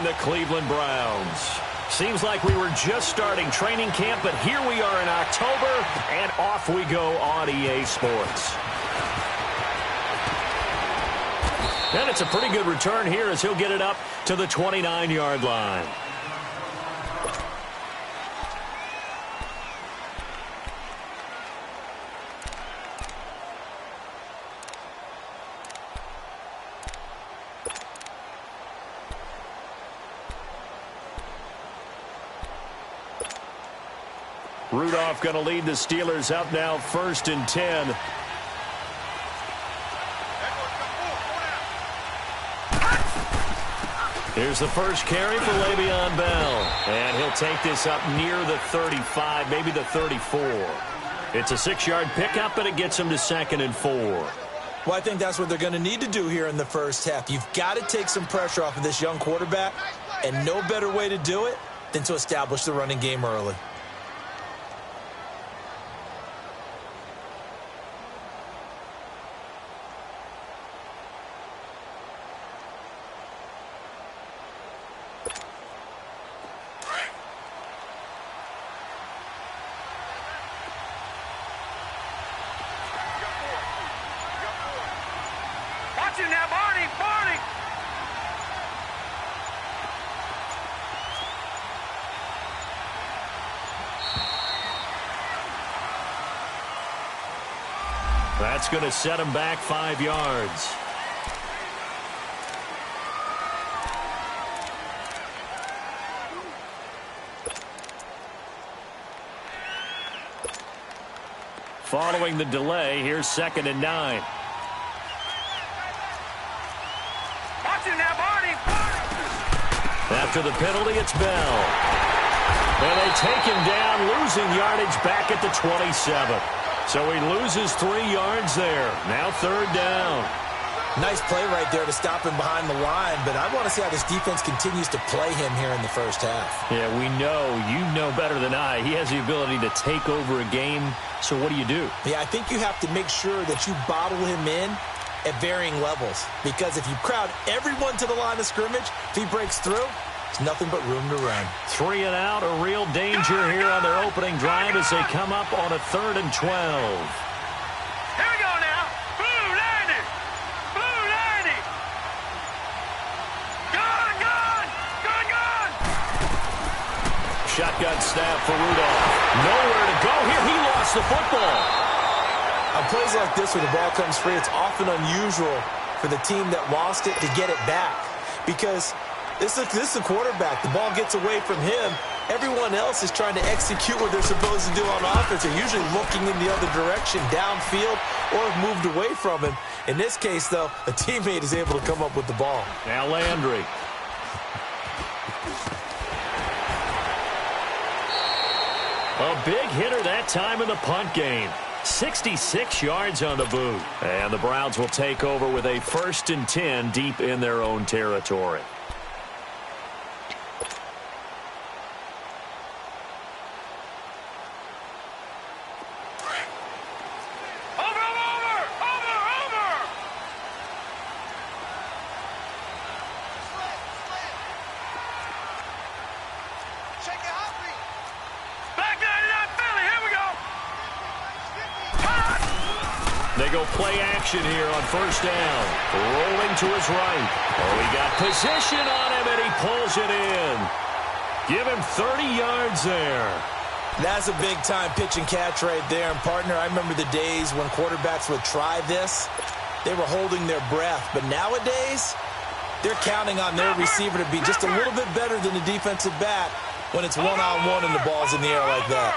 the Cleveland Browns. Seems like we were just starting training camp, but here we are in October, and off we go on EA Sports. And it's a pretty good return here as he'll get it up to the 29-yard line. Rudolph going to lead the Steelers up now, 1st and 10. Here's the first carry for Le'Veon Bell. And he'll take this up near the 35, maybe the 34. It's a 6-yard pickup, and it gets him to 2nd and 4. Well, I think that's what they're going to need to do here in the first half. You've got to take some pressure off of this young quarterback, and no better way to do it than to establish the running game early. That's going to set him back 5 yards. Following the delay, here's 2nd and 9. After the penalty, it's Bell. And they take him down, losing yardage back at the 27. So he loses 3 yards there. Now 3rd down. Nice play right there to stop him behind the line, but I want to see how this defense continues to play him here in the first half. Yeah, we know. You know better than I. He has the ability to take over a game. So what do you do? Yeah, I think you have to make sure that you bottle him in at varying levels. Because if you crowd everyone to the line of scrimmage, if he breaks through, there's nothing but room to run. 3 and out, a real danger here on their opening drive as they come up on a 3rd and 12. Here we go now. Blue 90. Blue 90. Gun. Shotgun snap for Rudolph. Nowhere to go here. He lost the football. On plays like this where the ball comes free, it's often unusual for the team that lost it to get it back. Because this is a quarterback. The ball gets away from him. Everyone else is trying to execute what they're supposed to do on offense. They're usually looking in the other direction, downfield, or have moved away from him. In this case, though, a teammate is able to come up with the ball. Now Landry. A big hitter that time in the punt game. 66 yards on the boot. And the Browns will take over with a 1st and 10 deep in their own territory. They go play action here on 1st down. Rolling to his right. Oh, he got position on him, and he pulls it in. Give him 30 yards there. That's a big-time pitch and catch right there. And, partner, I remember the days when quarterbacks would try this. They were holding their breath. But nowadays, they're counting on their receiver to be just a little bit better than the defensive back when it's one-on-one and the ball's in the air like that.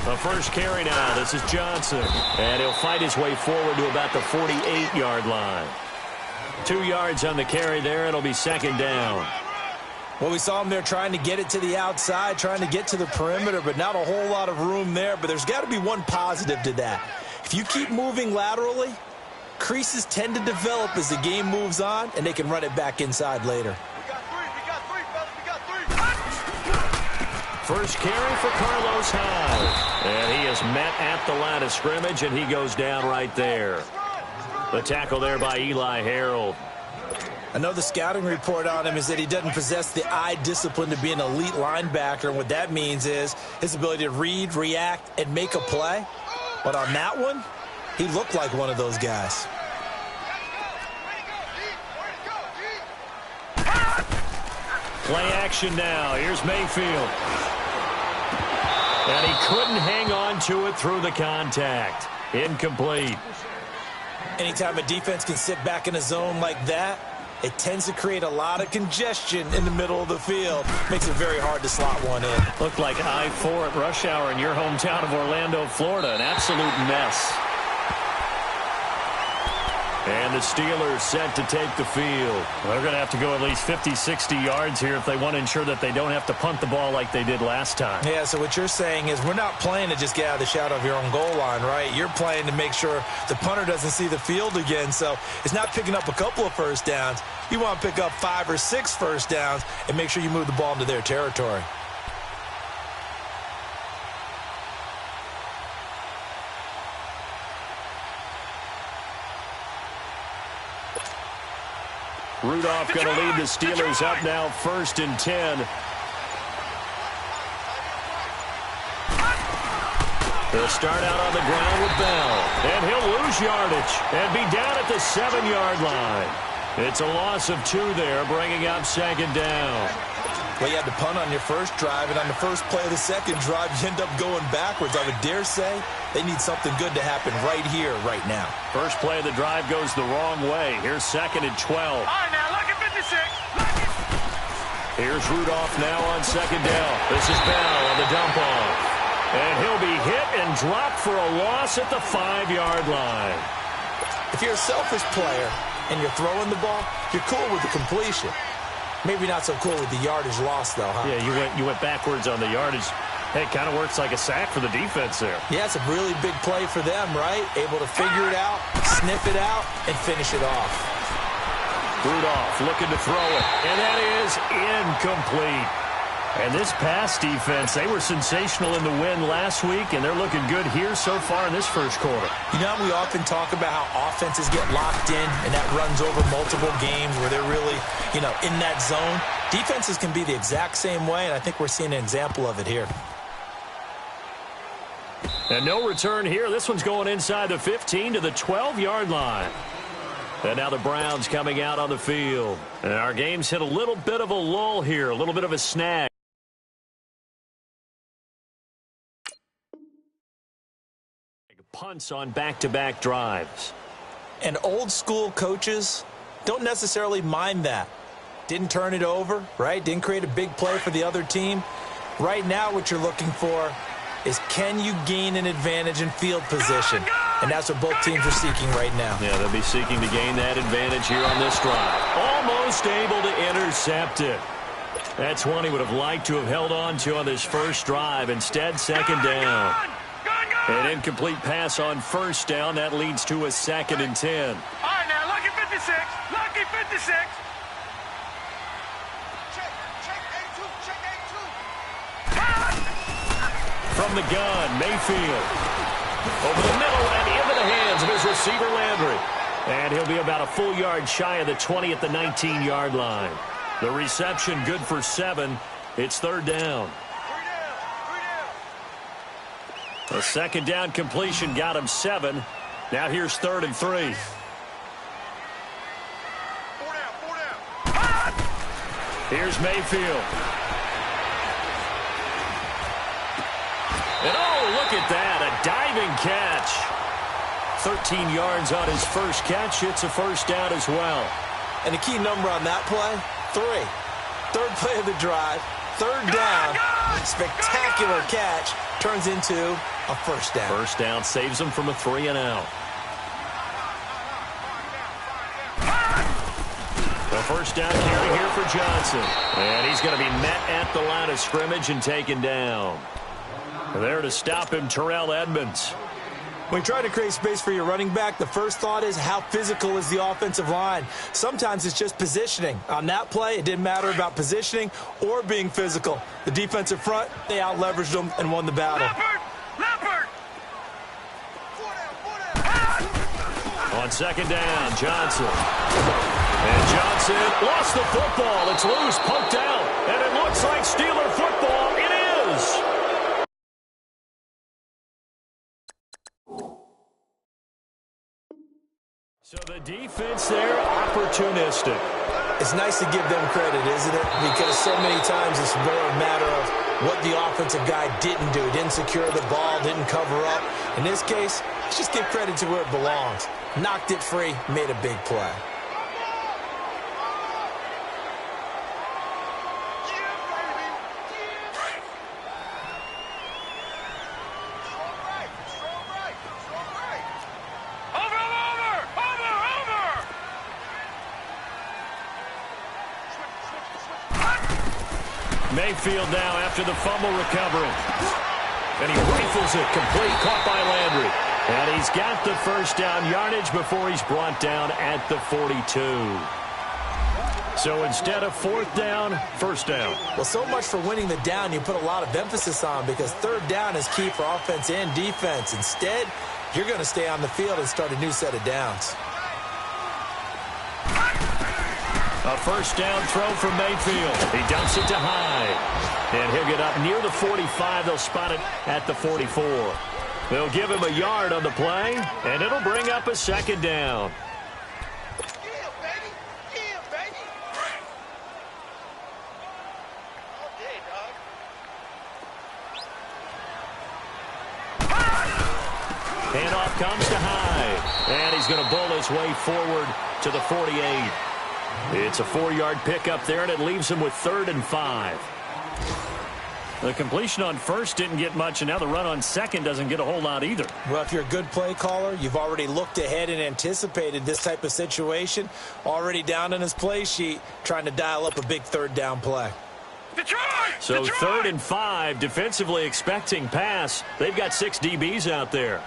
The first carry now. This is Johnson. And he'll fight his way forward to about the 48-yard line. 2 yards on the carry there. It'll be 2nd down. Well, we saw him there trying to get it to the outside, trying to get to the perimeter, but not a whole lot of room there. But there's got to be one positive to that. If you keep moving laterally, creases tend to develop as the game moves on, and they can run it back inside later. First carry for Carlos Hyde. And he is met at the line of scrimmage, and he goes down right there. The tackle there by Eli Harold. I know the scouting report on him is that he doesn't possess the eye discipline to be an elite linebacker. And what that means is his ability to read, react, and make a play. But on that one, he looked like one of those guys. Play action now. Here's Mayfield. And he couldn't hang on to it through the contact. Incomplete. Anytime a defense can sit back in a zone like that, it tends to create a lot of congestion in the middle of the field. Makes it very hard to slot one in. Looked like I-4 at rush hour in your hometown of Orlando, Florida. An absolute mess. And the Steelers set to take the field. They're going to have to go at least 50, 60 yards here if they want to ensure that they don't have to punt the ball like they did last time. Yeah, so what you're saying is we're not playing to just get out of the shadow of your own goal line, right? You're playing to make sure the punter doesn't see the field again. So it's not picking up a couple of first downs. You want to pick up 5 or 6 first downs and make sure you move the ball into their territory. Rudolph going to lead the Steelers up now, 1st and 10. They'll start out on the ground with Bell. And he'll lose yardage and be down at the 7-yard line. It's a loss of 2 there, bringing up 2nd down. Well, you had to punt on your first drive, and on the first play of the second drive, you end up going backwards. I would dare say they need something good to happen right here, right now. First play of the drive goes the wrong way. Here's 2nd and 12. All right, now, look at 56. Look it. Here's Rudolph now on 2nd down. This is Bell on the dump off. And he'll be hit and dropped for a loss at the 5-yard line. If you're a selfish player and you're throwing the ball, you're cool with the completion. Maybe not so cool with the yardage loss, though, huh? Yeah, you went backwards on the yardage. Hey, it kind of works like a sack for the defense there. Yeah, it's a really big play for them, right? Able to figure it out, sniff it out, and finish it off. Rudolph looking to throw it, and that is incomplete. And this pass defense, they were sensational in the win last week, and they're looking good here so far in this first quarter. You know, we often talk about how offenses get locked in, and that runs over multiple games where they're really, in that zone. Defenses can be the exact same way, and I think we're seeing an example of it here. And no return here. This one's going inside the 15 to the 12-yard line. And now the Browns coming out on the field. And our game's hit a little bit of a lull here, a little bit of a snag. Punts on back-to-back drives. And old-school coaches don't necessarily mind that. Didn't turn it over, right? Didn't create a big play for the other team. Right now what you're looking for is can you gain an advantage in field position? And that's what both teams are seeking right now. Yeah, they'll be seeking to gain that advantage here on this drive. Almost able to intercept it. That's one he would have liked to have held on to on this first drive. Instead, 2nd down. An incomplete pass on 1st down. That leads to a 2nd and 10. All right, now, lucky 56. Lucky 56. Check A2. Check A2. From the gun, Mayfield. Over the middle and into the hands of his receiver, Landry. And he'll be about a full yard shy of the 20 at the 19-yard line. The reception good for 7. It's 3rd down. A 2nd down completion got him 7. Now here's 3rd and 3. 4 down. Here's Mayfield. And oh, look at that, a diving catch. 13 yards on his first catch. It's a 1st down as well. And the key number on that play, 3. 3rd play of the drive, 3rd down, spectacular catch, turns into a 1st down. 1st down saves him from a 3-and-out. The 1st down carry here for Johnson. And he's going to be met at the line of scrimmage and taken down. There to stop him, Terrell Edmonds. When you try to create space for your running back, the first thought is how physical is the offensive line. Sometimes it's just positioning. On that play, it didn't matter about positioning or being physical. The defensive front, they out-leveraged them and won the battle. Leopard! On 2nd down, Johnson. And Johnson lost the football. It's loose, poked out, and it looks like Steeler football. It is. So the defense there, opportunistic. It's nice to give them credit, isn't it? Because so many times it's more a matter of what the offensive guy didn't do. Didn't secure the ball, didn't cover up. In this case, let's just give credit to where it belongs. Knocked it free, made a big play. Mayfield now after the fumble recovery. And he rifles it complete, caught by Landry. And he's got the first down yardage before he's brought down at the 42. So instead of fourth down, first down. Well, so much for winning the down you put a lot of emphasis on because third down is key for offense and defense. Instead, you're going to stay on the field and start a new set of downs. A first down throw from Mayfield. He dumps it to Hyde. And he'll get up near the 45. They'll spot it at the 44. They'll give him a yard on the play, and it'll bring up a second down. Handoff comes to Hyde. And he's going to bull his way forward to the 48. It's a 4-yard pickup there, and it leaves him with 3rd and 5. The completion on first didn't get much, and now the run on second doesn't get a whole lot either. Well, if you're a good play caller, you've already looked ahead and anticipated this type of situation. Already down in his play sheet, trying to dial up a big third down play. So 3rd and 5, defensively expecting pass. They've got 6 DBs out there.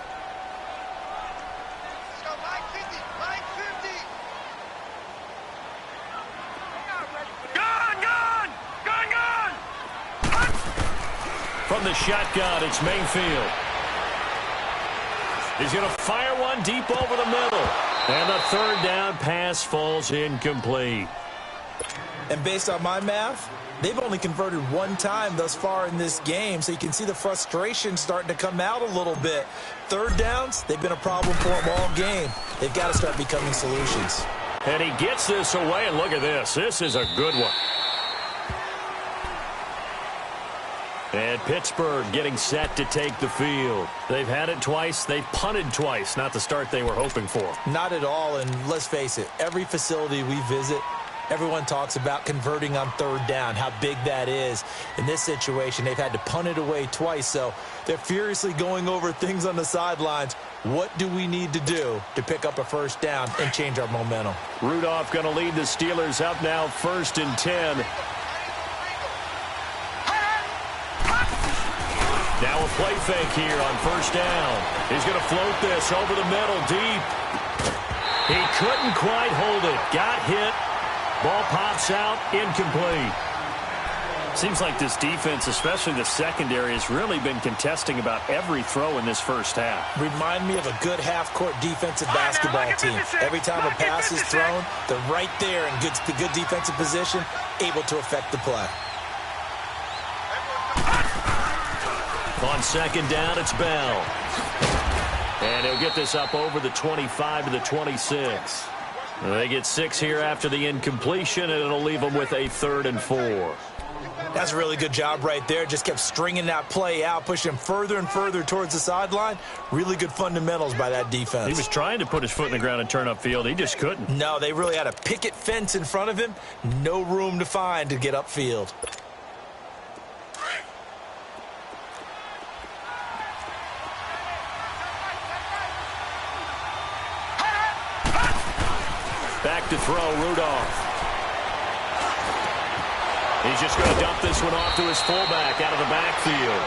From the shotgun, it's Mayfield. He's going to fire one deep over the middle. And the third down pass falls incomplete. And based on my math, they've only converted one time thus far in this game, so you can see the frustration starting to come out a little bit. Third downs, they've been a problem for them all game. They've got to start becoming solutions. And he gets this away, and look at this. This is a good one. And Pittsburgh getting set to take the field. They've had it twice. They've punted twice. Not the start they were hoping for. Not at all, and let's face it, every facility we visit, everyone talks about converting on third down, how big that is. In this situation, they've had to punt it away twice, so they're furiously going over things on the sidelines. What do we need to do to pick up a first down and change our momentum? Rudolph going to lead the Steelers up now 1st and 10. Now a play fake here on first down. He's going to float this over the middle deep. He couldn't quite hold it. Got hit. Ball pops out. Incomplete. Seems like this defense, especially the secondary, has really been contesting about every throw in this first half. Remind me of a good half-court defensive basketball team. Every time a pass is thrown, they're right there in good defensive position, able to affect the play. On second down, it's Bell. And he'll get this up over the 25 to the 26. They get 6 here after the incompletion, and it'll leave them with a 3rd and 4. That's a really good job right there. Just kept stringing that play out, pushing him further and further towards the sideline. Really good fundamentals by that defense. He was trying to put his foot in the ground and turn upfield. He just couldn't. No, they really had a picket fence in front of him. No room to find to get upfield. Back to throw, Rudolph. He's just going to dump this one off to his fullback out of the backfield.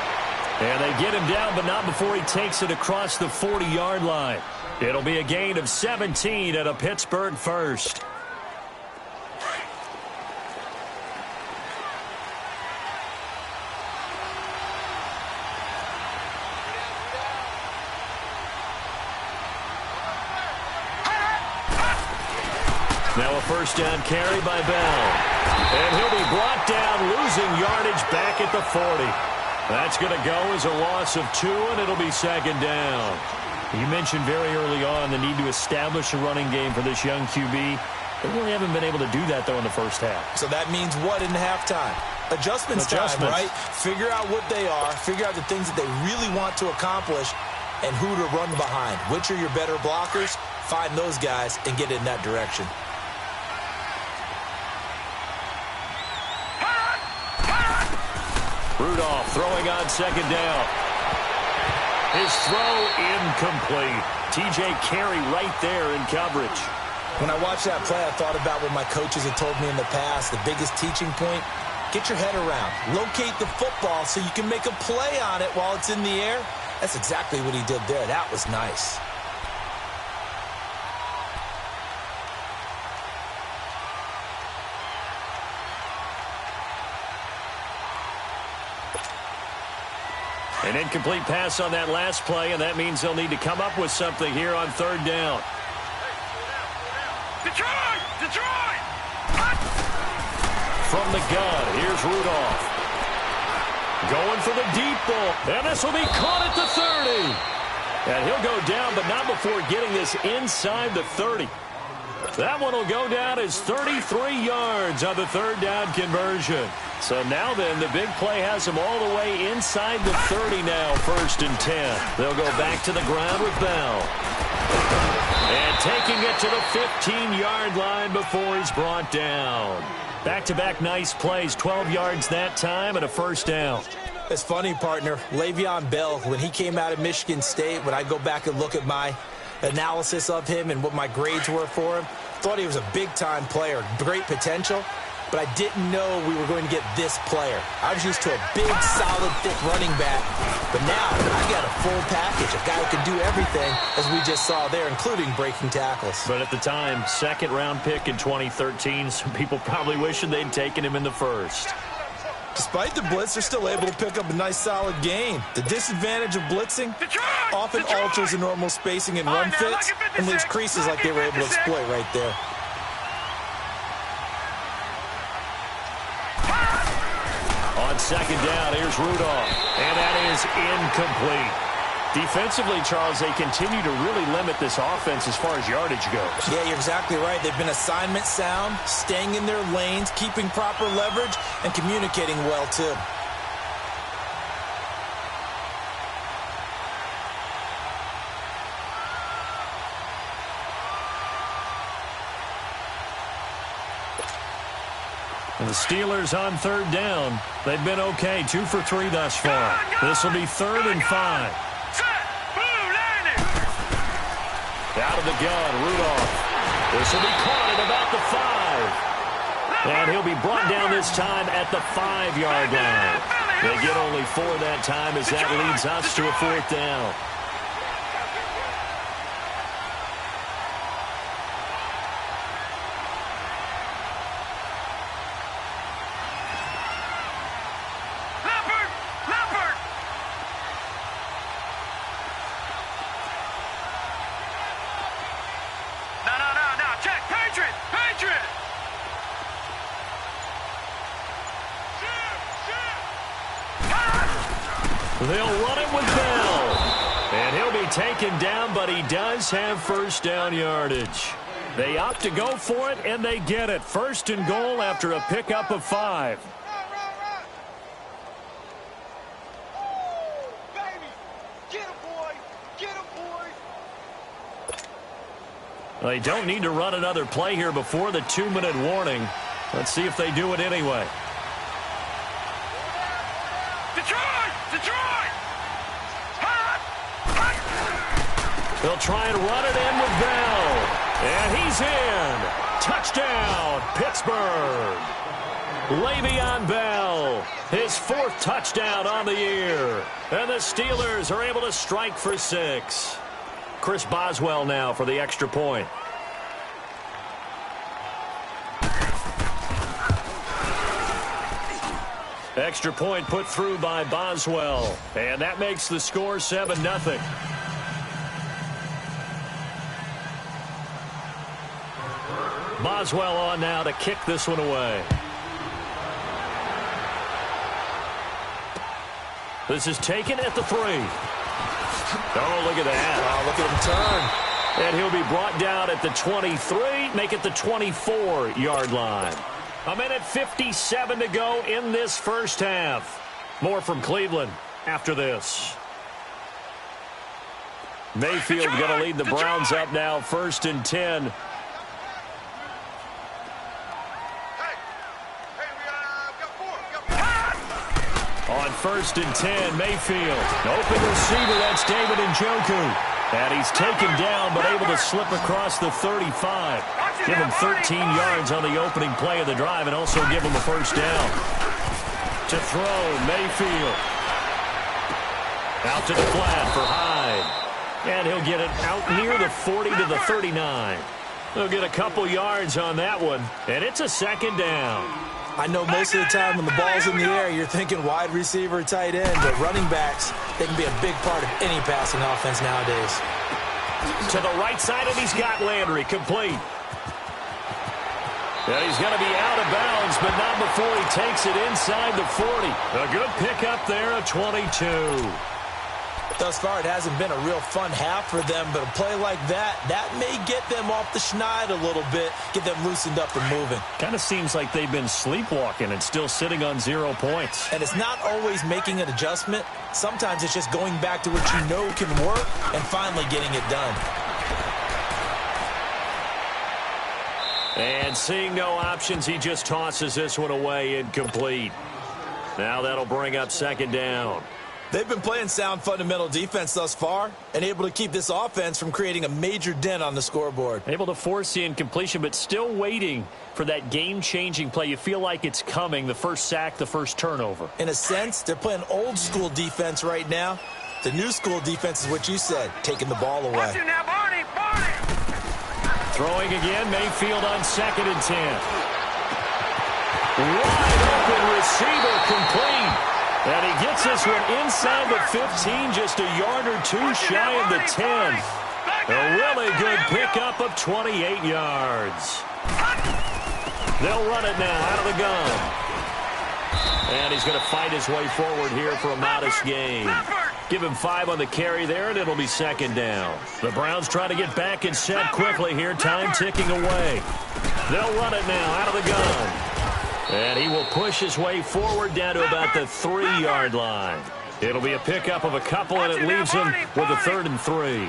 And they get him down, but not before he takes it across the 40-yard line. It'll be a gain of 17 at a Pittsburgh first. Now a first down carry by Bell. And he'll be brought down, losing yardage back at the 40. That's going to go as a loss of 2, and it'll be second down. You mentioned very early on the need to establish a running game for this young QB. They really haven't been able to do that, though, in the first half. So that means what in halftime? Adjustments time, right? Figure out what they are, figure out the things that they really want to accomplish, and who to run behind. Which are your better blockers? Find those guys and get in that direction. Rudolph throwing on second down. His throw incomplete. TJ Carey right there in coverage. When I watched that play, I thought about what my coaches had told me in the past. The biggest teaching point, get your head around. Locate the football so you can make a play on it while it's in the air. That's exactly what he did there. That was nice. An incomplete pass on that last play, and that means they'll need to come up with something here on third down. Detroit! Detroit! From the gun, here's Rudolph. Going for the deep ball, and this will be caught at the 30. And he'll go down, but not before getting this inside the 30. That one will go down as 33 yards on the third down conversion. So now then, the big play has them all the way inside the 30 now, 1st and 10. They'll go back to the ground with Bell. And taking it to the 15-yard line before he's brought down. Back-to-back nice plays, 12 yards that time and a first down. It's funny, partner. Le'Veon Bell, when he came out of Michigan State, when I go back and look at my analysis of him and what my grades were for him, thought he was a big-time player, great potential, but I didn't know we were going to get this player. I was used to a big, solid, thick running back, but now I got a full package, a guy who can do everything, as we just saw there, including breaking tackles. But at the time, second-round pick in 2013, some people probably wishing they'd taken him in the first. Despite the blitz, they're still able to pick up a nice, solid gain. The disadvantage of blitzing often alters the normal spacing and run fits and leaves creases like they were able to exploit right there. On second down, here's Rudolph, and that is incomplete. Defensively, Charles, they continue to really limit this offense as far as yardage goes. Yeah, you're exactly right. They've been assignment sound, staying in their lanes, keeping proper leverage, and communicating well, too. And the Steelers on third down. They've been okay, 2 for 3 thus far. This will be 3rd and 5. Out of the gun, Rudolph. This will be caught at about the 5. And he'll be brought down this time at the 5-yard line. They get only 4 that time as that leads us to a 4th down. They'll run it with Bell. And he'll be taken down, but he does have first down yardage. They opt to go for it, and they get it. 1st and goal after a pickup of 5. They don't need to run another play here before the 2-minute warning. Let's see if they do it anyway. They'll try and run it in with Bell. And he's in. Touchdown, Pittsburgh. Le'Veon Bell, his 4th touchdown on the year. And the Steelers are able to strike for 6. Chris Boswell now for the extra point. Extra point put through by Boswell. And that makes the score 7-0. Boswell on now to kick this one away. This is taken at the 3. Oh, look at that. Oh, look at him turn. And he'll be brought down at the 23, make it the 24-yard line. 1:57 to go in this first half. More from Cleveland after this. Mayfield going to lead the Browns up now, 1st and 10. On 1st and 10, Mayfield. Open receiver, that's David Njoku. And he's taken down, but able to slip across the 35. Give him 13 yards on the opening play of the drive and also give him a first down. To throw, Mayfield. Out to the flat for Hyde. And he'll get it out near the 40 to the 39. He'll get a couple yards on that one, and it's a second down. I know most of the time when the ball's in the air, you're thinking wide receiver, tight end, but running backs, they can be a big part of any passing offense nowadays. To the right side, and he's got Landry complete. And he's going to be out of bounds, but not before he takes it inside the 40. A good pickup there, a 22. Thus far, it hasn't been a real fun half for them, but a play like that may get them off the schneid a little bit, get them loosened up and moving. Kind of seems like they've been sleepwalking and still sitting on 0 points. And it's not always making an adjustment. Sometimes it's just going back to what you know can work and finally getting it done. And seeing no options, he just tosses this one away, incomplete. Now that'll bring up second down. They've been playing sound fundamental defense thus far and able to keep this offense from creating a major dent on the scoreboard. Able to force the incompletion, but still waiting for that game-changing play. You feel like it's coming, the first sack, the first turnover. In a sense, they're playing old-school defense right now. The new-school defense is what you said, taking the ball away. Watch it now, Barney! Throwing again, Mayfield on 2nd and 10. Wide open receiver complete. And he gets this one inside the 15, just a yard or two shy of the 10. A really good pickup of 28 yards. They'll run it now out of the gun. And he's going to fight his way forward here for a modest gain. Give him 5 on the carry there, and it'll be second down. The Browns try to get back and set quickly here, time ticking away. They'll run it now out of the gun. And he will push his way forward down to about the 3-yard line. It'll be a pickup of a couple, and it leaves him with a 3rd and 3.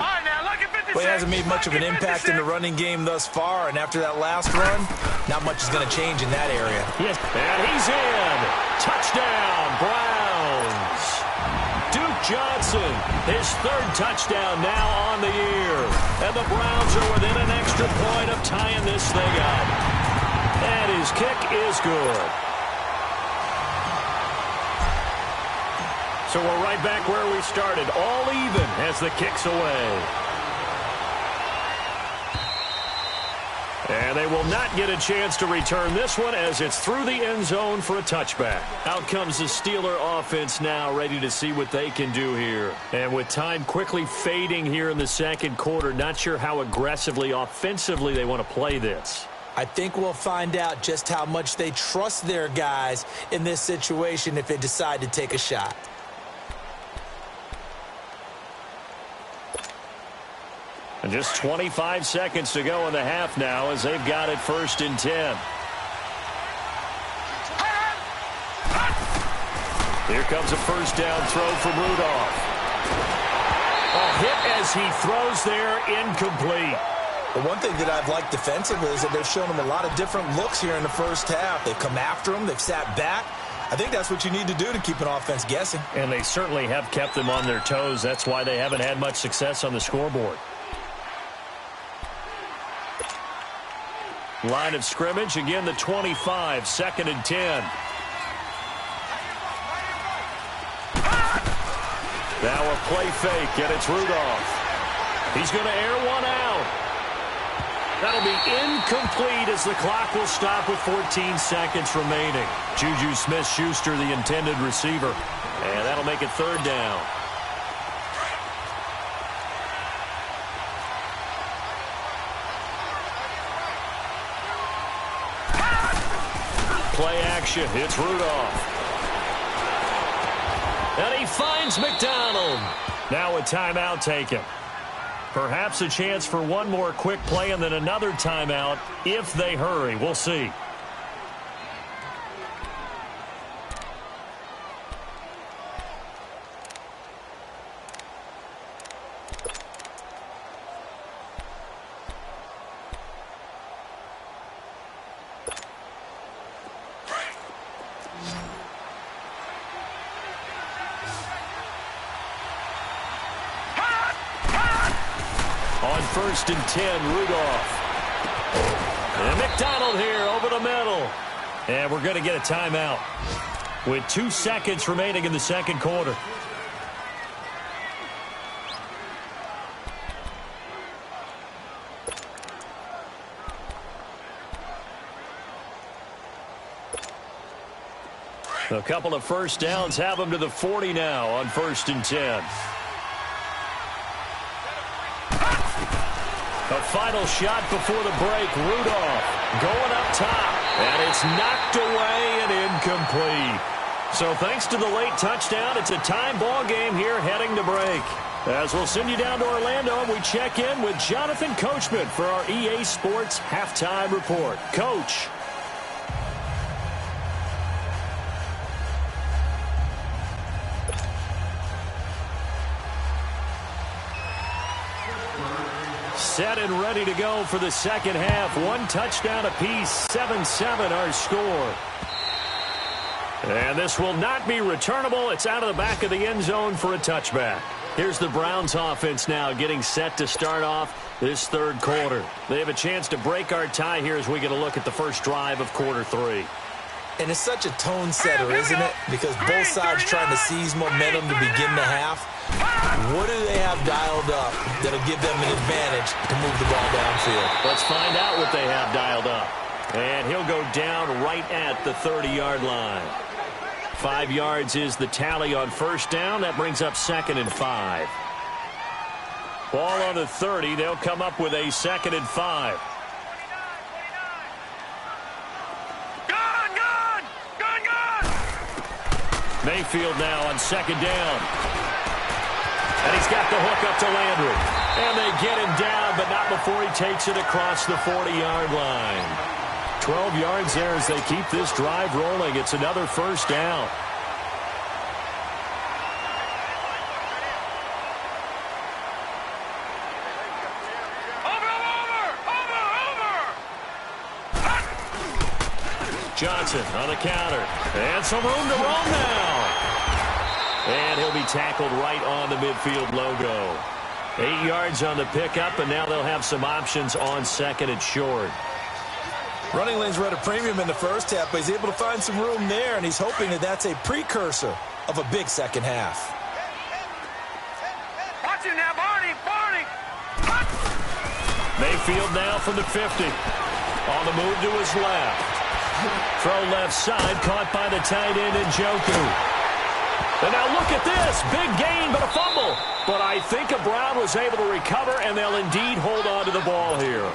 Well, he hasn't made much of an impact in the running game thus far, and after that last run, not much is going to change in that area. Yes, and he's in. Touchdown, Browns. Duke Johnson, his 3rd touchdown now on the year. And the Browns are within an extra point of tying this thing up. And his kick is good. So we're right back where we started, all even as the kick's away. And they will not get a chance to return this one as it's through the end zone for a touchback. Out comes the Steeler offense now, ready to see what they can do here. And with time quickly fading here in the second quarter, not sure how aggressively, offensively they want to play this. I think we'll find out just how much they trust their guys in this situation if they decide to take a shot. And just 25 seconds to go in the half now as they've got it 1st and 10. Here comes a first down throw from Rudolph. A hit as he throws there, incomplete. The one thing that I've liked defensively is that they've shown him a lot of different looks here in the first half. They've come after him. They've sat back. I think that's what you need to do to keep an offense guessing. And they certainly have kept them on their toes. That's why they haven't had much success on the scoreboard. Line of scrimmage, again the 25, 2nd and 10. Now a play fake, and it's Rudolph. He's going to air one out. That'll be incomplete as the clock will stop with 14 seconds remaining. Juju Smith-Schuster, the intended receiver. And that'll make it 3rd down. Play action. It's Rudolph. And he finds McDonald. Now a timeout taken. Perhaps a chance for one more quick play and then another timeout if they hurry. We'll see. On 1st and 10, Rudolph. And McDonald here over the middle. And we're going to get a timeout with 2 seconds remaining in the second quarter. A couple of first downs have them to the 40 now on 1st and 10. A final shot before the break. Rudolph going up top. And it's knocked away and incomplete. So thanks to the late touchdown, it's a time ball game here heading to break. As we'll send you down to Orlando, and we check in with Jonathan Coachman for our EA Sports Halftime Report. Coach. Set and ready to go for the second half. 1 touchdown apiece, 7-7 our score. And this will not be returnable. It's out of the back of the end zone for a touchback. Here's the Browns offense now getting set to start off this third quarter. They have a chance to break our tie here as we get a look at the first drive of quarter 3. And it's such a tone setter, isn't it? Because both sides trying to seize momentum to begin the half. What do they have dialed up that'll give them an advantage to move the ball downfield? Let's find out what they have dialed up. And he'll go down right at the 30-yard line. 5 yards is the tally on first down. That brings up 2nd and 5. Ball on the 30. They'll come up with a 2nd and 5. Mayfield now on 2nd down. And he's got the hook up to Landry. And they get him down, but not before he takes it across the 40-yard line. 12 yards there as they keep this drive rolling. It's another first down. Johnson on the counter. And some room to roam now. And he'll be tackled right on the midfield logo. 8 yards on the pickup, and now they'll have some options on 2nd and short. Running lanes were at a premium in the first half, but he's able to find some room there, and he's hoping that that's a precursor of a big second half. Watch him now, Barney! Mayfield now from the 50. On the move to his left. Throw left side, caught by the tight end Njoku. And now look at this. Big gain, but a fumble. But I think Brown was able to recover, and they'll indeed hold on to the ball here.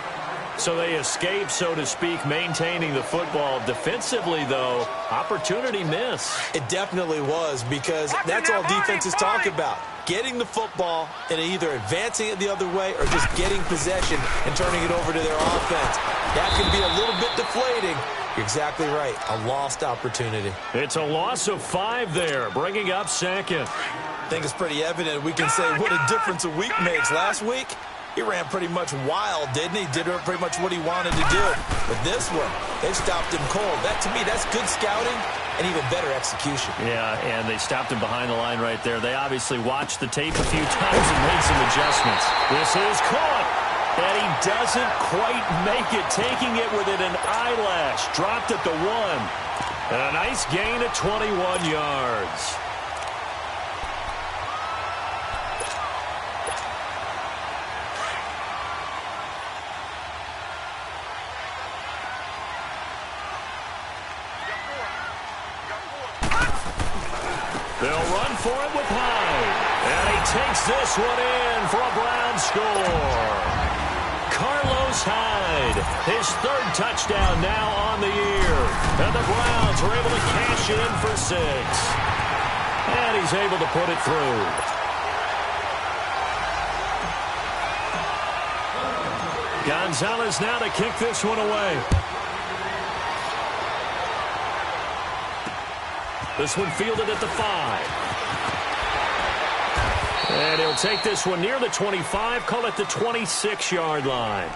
So they escape, so to speak, maintaining the football. Defensively, though, opportunity miss. It definitely was, because that's all defenses talk about. Getting the football and either advancing it the other way or just getting possession and turning it over to their offense. That can be a little bit deflating. You're exactly right. A lost opportunity. It's a loss of 5 there, bringing up 2nd. I think it's pretty evident. We can say what a difference a week makes. Last week, he ran pretty much wild, didn't he? Did pretty much what he wanted to do. But this one, they stopped him cold. That, to me, that's good scouting and even better execution. Yeah, and they stopped him behind the line right there. They obviously watched the tape a few times and made some adjustments. This is caught. And he doesn't quite make it, taking it within an eyelash. Dropped at the 1. And a nice gain of 21 yards. They'll run for it with Hyde. And he takes this one in for a Brown score. Carlos Carlos Hyde, his third touchdown now on the year. And the Browns are able to cash in for 6. And he's able to put it through. Gonzalez now to kick this one away. This one fielded at the 5. And he'll take this one near the 25, call it the 26-yard line.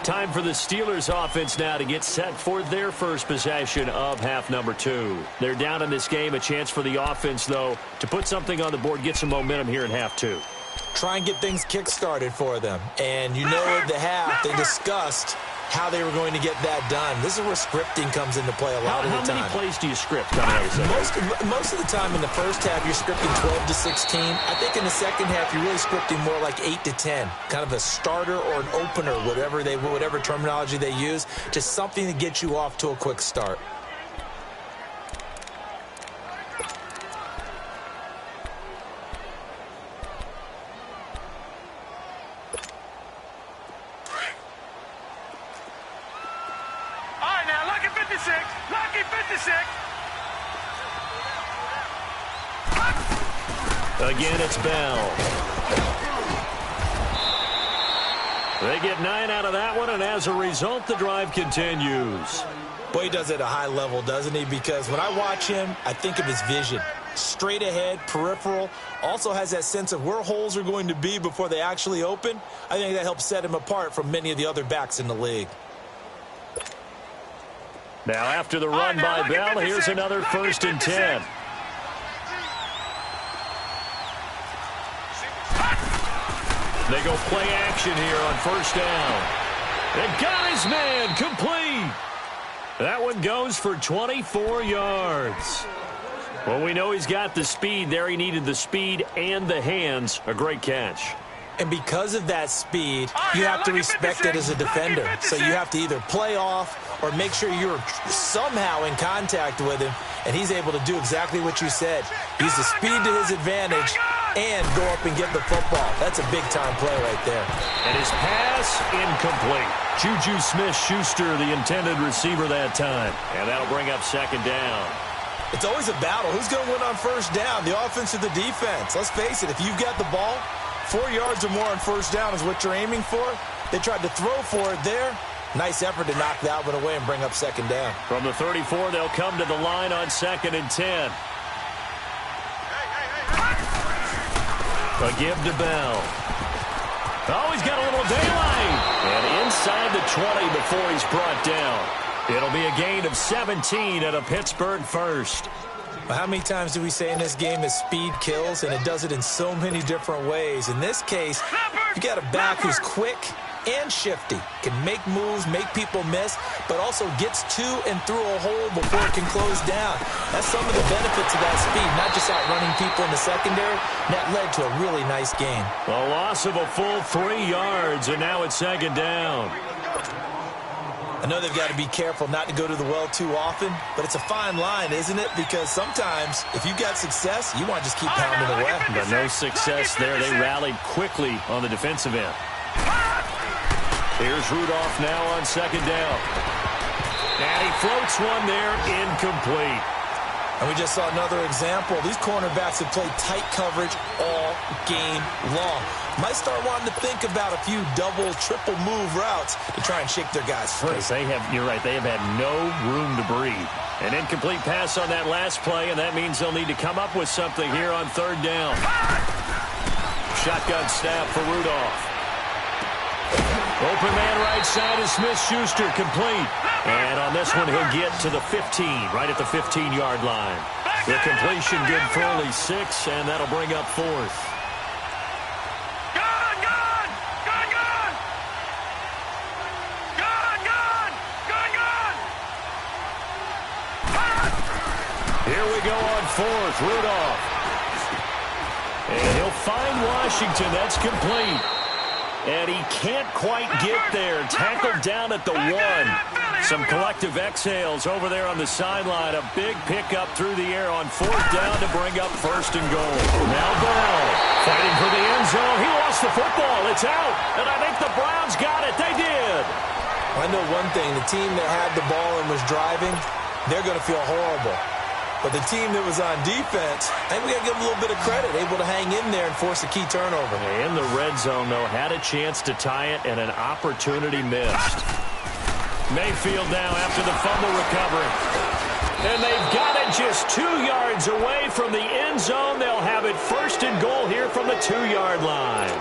Time for the Steelers offense now to get set for their first possession of half number 2. They're down in this game. A chance for the offense, though, to put something on the board, get some momentum here in half 2. Try and get things kick-started for them. And you know at the half they discussed how they were going to get that done. This is where scripting comes into play a lot of the time. How many plays do you script coming out of the second? Most of the time in the first half, you're scripting 12 to 16. I think in the second half, you're really scripting more like 8 to 10. Kind of a starter or an opener, whatever terminology they use. Just something to get you off to a quick start. Again, it's Bell. They get 9 out of that one, and as a result, the drive continues. Boy, he does it at a high level, doesn't he? Because when I watch him, I think of his vision. Straight ahead, peripheral. Also has that sense of where holes are going to be before they actually open. I think that helps set him apart from many of the other backs in the league. Now, after the run by Bell, here's another 1st and 10. They go play action here on 1st down. And got his man complete. That one goes for 24 yards. Well, we know he's got the speed there. He needed the speed and the hands. A great catch. And because of that speed, you have to respect it as a defender. So you have to either play off or make sure you're somehow in contact with him. And he's able to do exactly what you said. Use the speed to his advantage and go up and get the football. That's a big-time play right there. And his pass incomplete. Juju Smith-Schuster, the intended receiver that time. And that'll bring up 2nd down. It's always a battle. Who's going to win on 1st down, the offense or the defense? Let's face it, if you've got the ball, 4 yards or more on 1st down is what you're aiming for. They tried to throw for it there. Nice effort to knock that one away and bring up 2nd down. From the 34, they'll come to the line on 2nd and 10. A give to Bell. Oh, he's got a little daylight. And inside the 20 before he's brought down. It'll be a gain of 17 and a Pittsburgh 1st. How many times do we say in this game that speed kills, and it does it in so many different ways? In this case, you got a back who's quick and shifty, can make moves, make people miss, but also gets to and through a hole before it can close down. That's some of the benefits of that speed, not just outrunning people in the secondary. That led to a really nice gain. A loss of a full 3 yards, and now it's 2nd down. I know they've got to be careful not to go to the well too often, but it's a fine line, isn't it? Because sometimes, if you've got success, you want to just keep pounding away. But no success there. They rallied quickly on the defensive end. Here's Rudolph now on 2nd down. And he floats one there, incomplete. And we just saw another example. These cornerbacks have played tight coverage all game long. Might start wanting to think about a few double, triple move routes to try and shake their guys free. You're right, they have had no room to breathe. An incomplete pass on that last play, and that means they'll need to come up with something here on 3rd down. Shotgun snap for Rudolph. Open man right side is Smith-Schuster, complete. And on this one, he'll get to the 15, right at the 15-yard line. The completion good for only 6, and that'll bring up 4th. Here we go on 4th, Rudolph. And he'll find Washington. That's complete. And he can't quite get there. Tackled down at the 1. Some collective exhales over there on the sideline. A big pickup through the air on 4th down to bring up 1st and goal. Now Bell fighting for the end zone. He lost the football. It's out. And I think the Browns got it. They did. I know one thing. The team that had the ball and was driving, they're going to feel horrible. But the team that was on defense, I think we got to give them a little bit of credit, able to hang in there and force a key turnover. In the red zone, though, had a chance to tie it and an opportunity missed. Mayfield now after the fumble recovery. And they've got it just 2 yards away from the end zone. They'll have it first and goal here from the 2-yard line.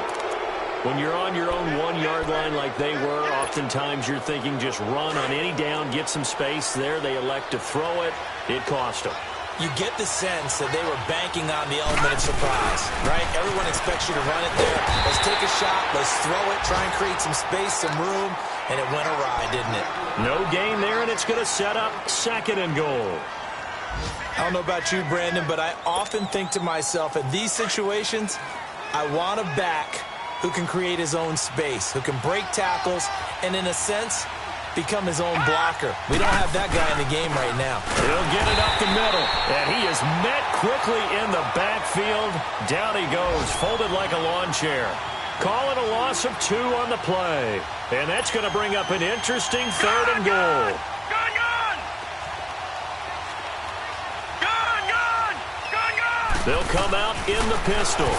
When you're on your own 1-yard line like they were, oftentimes you're thinking just run on any down, get some space. There they elect to throw it. It cost them. You get the sense that they were banking on the element of surprise, right? Everyone expects you to run it there. Let's take a shot. Let's throw it. Try and create some space, some room. And it went awry, didn't it? No gain there, and it's going to set up second and goal. I don't know about you, Brandon, but I often think to myself, in these situations, I want a back who can create his own space, who can break tackles, and in a sense, become his own blocker. We don't have that guy in the game right now. He'll get it up the middle, and he is met quickly in the backfield. Down he goes, folded like a lawn chair. Call it a loss of 2 on the play. And that's going to bring up an interesting third and goal. They'll come out in the pistol.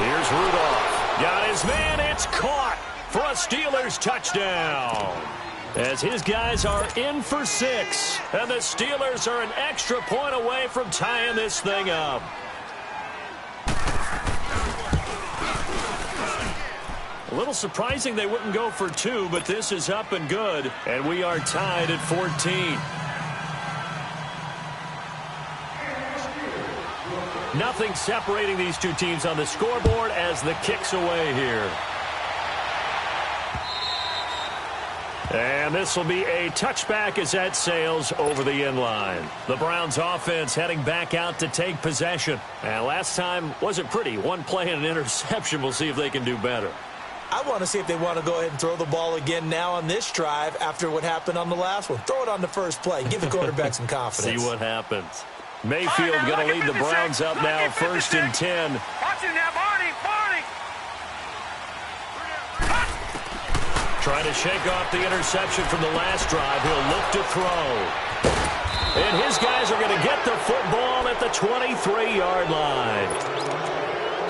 Here's Rudolph. Got his man. It's caught for a Steelers touchdown. As his guys are in for 6. And the Steelers are an extra point away from tying this thing up. A little surprising they wouldn't go for 2, but this is up and good. And we are tied at 14. Nothing separating these two teams on the scoreboard as the kick's away here. And this will be a touchback as that sails over the end line. The Browns offense heading back out to take possession. And last time wasn't pretty. One play and an interception. We'll see if they can do better. I want to see if they want to go ahead and throw the ball again now on this drive after what happened on the last one. Throw it on the first play. Give the quarterback some confidence. See what happens. Mayfield going to lead the Browns up now, 1st and 10. Watch him now, Barney. Trying to shake off the interception from the last drive. He'll look to throw. And his guys are going to get the football at the 23-yard line.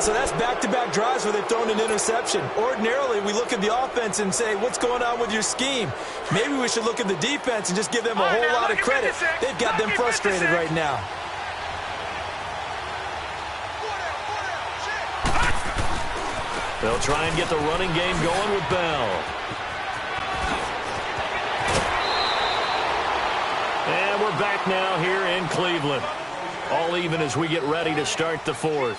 So that's back-to-back drives where they've thrown an interception. Ordinarily, we look at the offense and say, what's going on with your scheme? Maybe we should look at the defense and just give them a whole lot of credit. They've got them frustrated right now. They'll try and get the running game going with Bell. And we're back now here in Cleveland. All even as we get ready to start the 4th.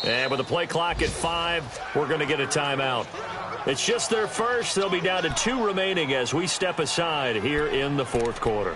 And with the play clock at 5, we're going to get a timeout. It's just their first. They'll be down to 2 remaining as we step aside here in the 4th quarter.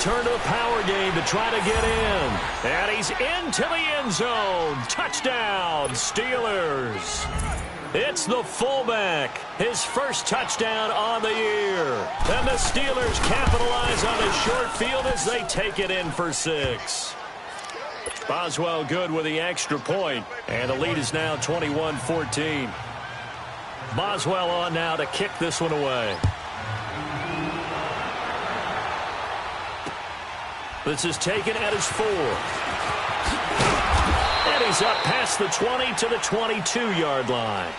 Turn to a power game to try to get in. And he's into the end zone. Touchdown, Steelers. It's the fullback. His first touchdown on the year. And the Steelers capitalize on a short field as they take it in for 6. Boswell good with the extra point, and the lead is now 21-14. Boswell on now to kick this one away. This is taken at his 4. And he's up past the 20 to the 22-yard line.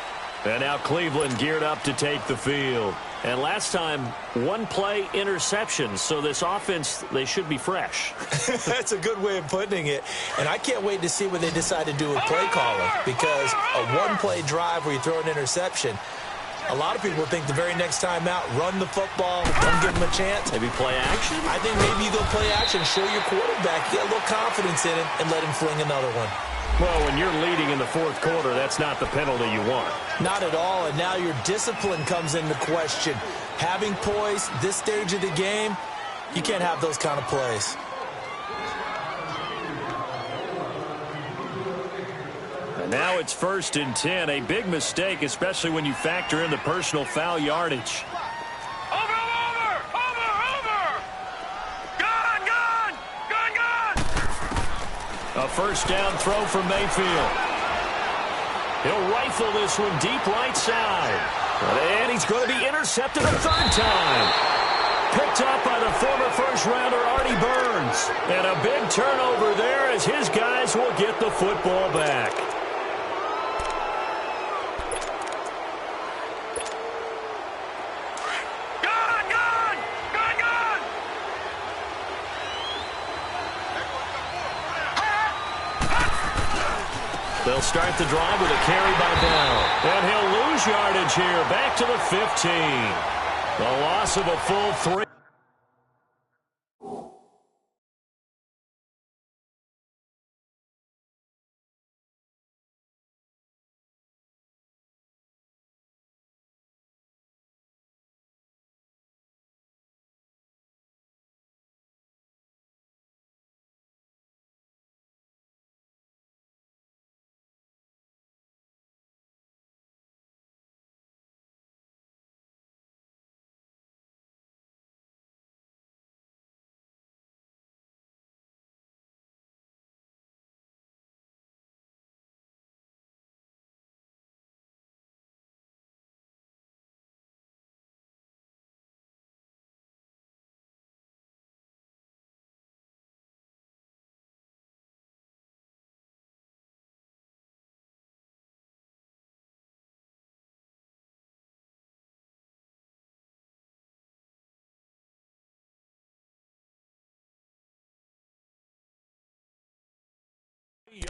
And now Cleveland geared up to take the field. And last time, one play interception. So this offense, they should be fresh. That's a good way of putting it. And I can't wait to see what they decide to do with play calling. Because a one-play drive where you throw an interception, a lot of people think the very next time out, run the football, don't give them a chance. Maybe play action? I think maybe you go play action, show your quarterback, get a little confidence in him, and let him fling another one. Well, when you're leading in the fourth quarter, that's not the penalty you want. Not at all, and now your discipline comes into question. Having poise this stage of the game, you can't have those kind of plays. And now it's 1st and 10. A big mistake, especially when you factor in the personal foul yardage. A first down throw from Mayfield. He'll rifle this one deep right side. And he's going to be intercepted a 3rd time. Picked up by the former first-rounder Artie Burns. And a big turnover there as his guys will get the football back. They'll start the drive with a carry by Bell. And he'll lose yardage here. Back to the 15. The loss of a full 3.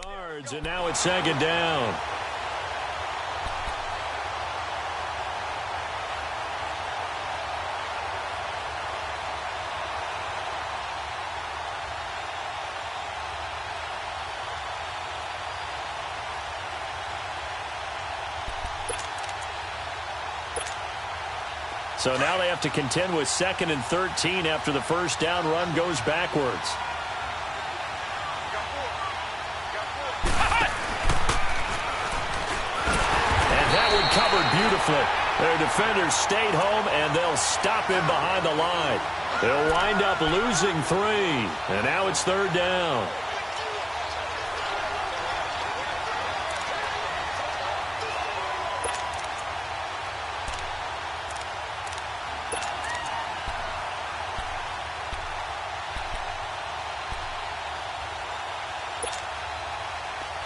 Yards, and now it's 2nd down. So now they have to contend with 2nd and 13 after the first down run goes backwards. Covered beautifully. Their defenders stayed home, and they'll stop him behind the line. They'll wind up losing 3, and now it's 3rd down.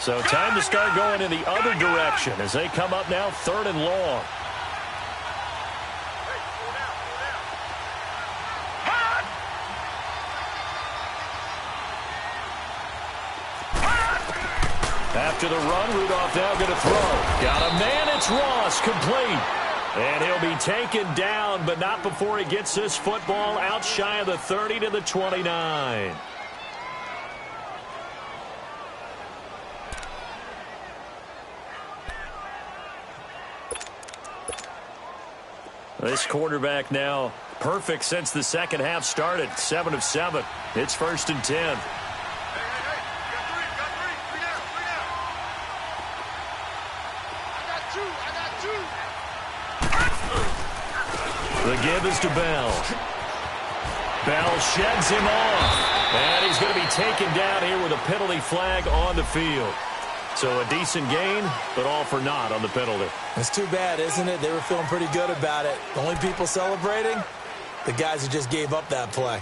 So time to start going in the other direction as they come up now 3rd and long. After the run, Rudolph now going to throw. Got a man, it's Ross, complete. And he'll be taken down, but not before he gets this football out shy of the 30 to the 29. This quarterback now perfect since the second half started. 7 of 7. It's 1st and 10. The give is to Bell. Bell sheds him off. And he's going to be taken down here with a penalty flag on the field. So a decent gain, but all for naught on the penalty. It's too bad, isn't it? They were feeling pretty good about it. The only people celebrating, the guys who just gave up that play.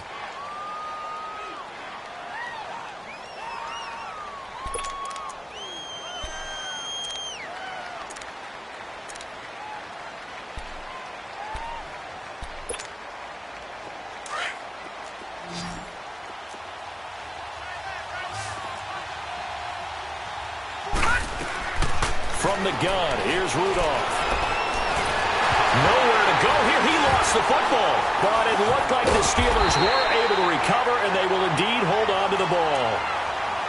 From the gun, here's Rudolph. Nowhere to go here. He lost the football. But it looked like the Steelers were able to recover, and they will indeed hold on to the ball.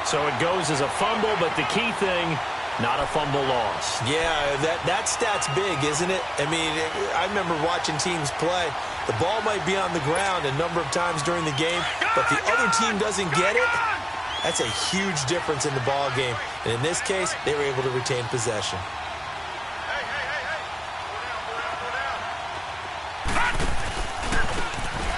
So it goes as a fumble, but the key thing, not a fumble loss. Yeah, that stat's big, isn't it? I mean, I remember watching teams play. The ball might be on the ground a number of times during the game, but the other team doesn't get it. That's a huge difference in the ball game. And in this case, they were able to retain possession.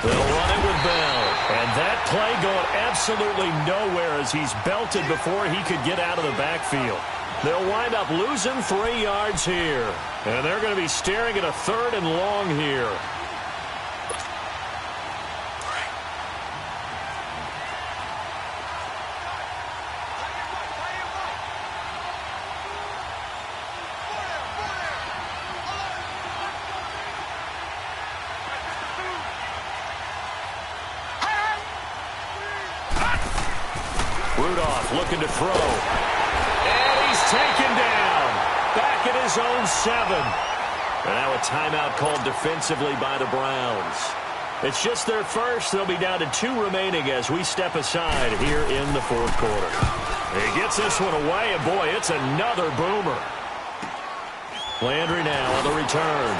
They'll run it with Bell. And that play going absolutely nowhere as he's belted before he could get out of the backfield. They'll wind up losing 3 yards here. And they're going to be staring at a 3rd and long here. Rudolph looking to throw. And he's taken down. Back at his own 7. And now a timeout called defensively by the Browns. It's just their first. They'll be down to 2 remaining as we step aside here in the 4th quarter. He gets this one away, and boy, it's another boomer. Landry now on the return.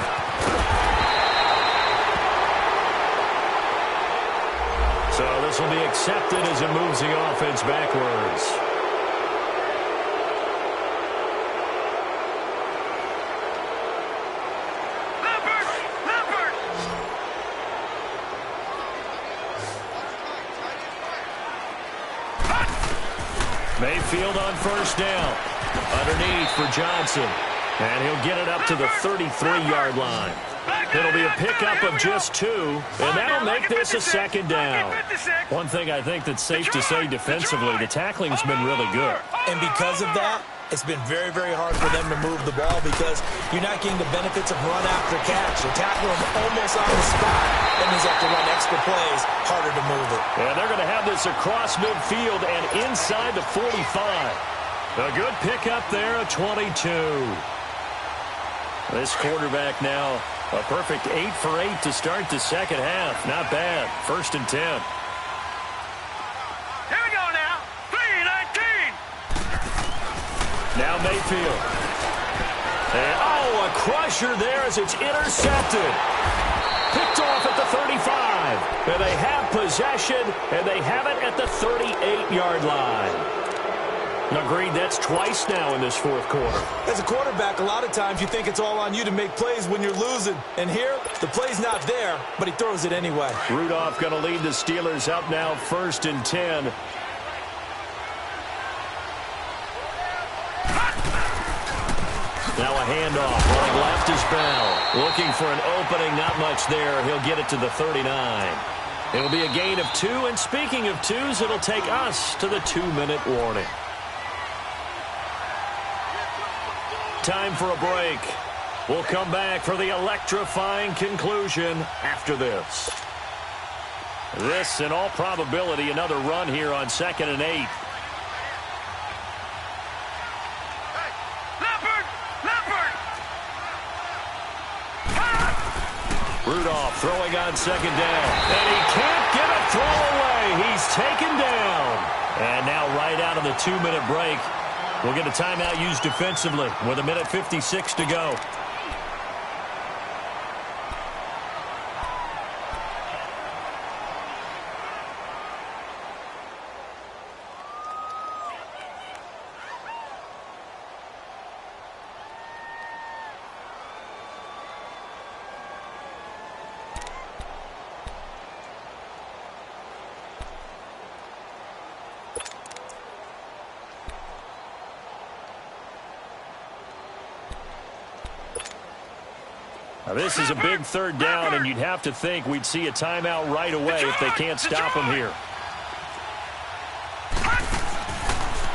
So this will be accepted as it moves the offense backwards. Mayfield on 1st down. Underneath for Johnson. And he'll get it up to the 33-yard line. It'll be a pickup of just 2, and that'll make this a 2nd down. One thing I think that's safe to say defensively, the tackling's been really good. And because of that, it's been very, very hard for them to move the ball because you're not getting the benefits of run after catch. You're tackling them almost on the spot. That means you have to run extra plays, harder to move it. And they're going to have this across midfield and inside the 45. A good pickup there, a 22. This quarterback now, a perfect 8 for 8 to start the 2nd half. Not bad. 1st and 10. Here we go now. 3-19. Now Mayfield. And, a crusher there as it's intercepted. Picked off at the 35. And they have possession, and they have it at the 38-yard line. Agreed, that's twice now in this 4th quarter. As a quarterback, a lot of times you think it's all on you to make plays when you're losing. And here, the play's not there, but he throws it anyway. Rudolph going to lead the Steelers up now 1st and 10. Now a handoff. Running left is Bell. Looking for an opening, not much there. He'll get it to the 39. It'll be a gain of 2, and speaking of 2s, it'll take us to the 2-minute warning. Time for a break. We'll come back for the electrifying conclusion after this. This, in all probability, another run here on 2nd and 8. Rudolph throwing on 2nd down. And he can't get a throw away. He's taken down. And now right out of the 2-minute break, we'll get a timeout used defensively with 1:56 to go. This is a big third down, and you'd have to think we'd see a timeout right away if they can't stop him here.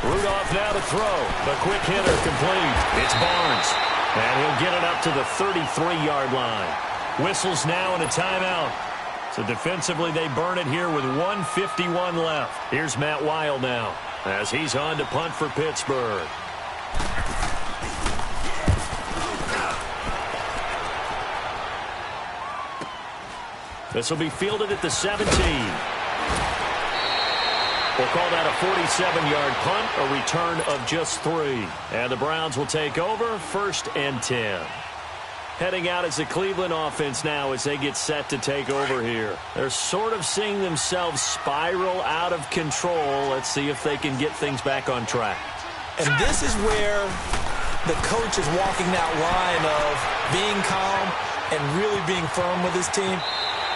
Rudolph now to throw. The quick hitter complete. It's Barnes. And he'll get it up to the 33-yard line. Whistles now and a timeout. So defensively they burn it here with 1:51 left. Here's Matt Weil now as he's on to punt for Pittsburgh. This will be fielded at the 17. We'll call that a 47-yard punt, a return of just 3. And the Browns will take over, 1st and 10. Heading out as the Cleveland offense now as they get set to take over here. They're sort of seeing themselves spiral out of control. Let's see if they can get things back on track. And this is where the coach is walking that line of being calm and really being firm with his team.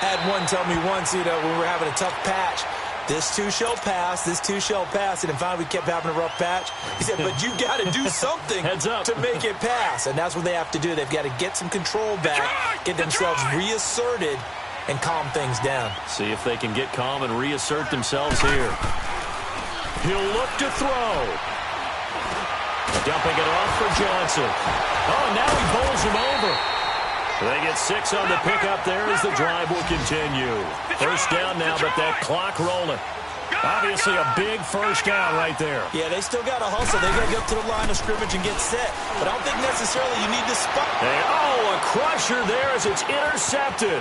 Had one tell me once, when we were having a tough patch, this too shall pass, this too shall pass. And then finally we kept having a rough patch. He said, but you got to do something to make it pass. And that's what they have to do. They've got to get some control back, get themselves reasserted, and calm things down. See if they can get calm and reassert themselves here. He'll look to throw. Dumping it off for Johnson. Oh, and now he bowls him over. They get 6 on the pickup there as the drive will continue. First down now, but that clock rolling. Obviously a big first down right there. Yeah, they still got to hustle. They got to get up to the line of scrimmage and get set. But I don't think necessarily you need to spot. A crusher there as it's intercepted.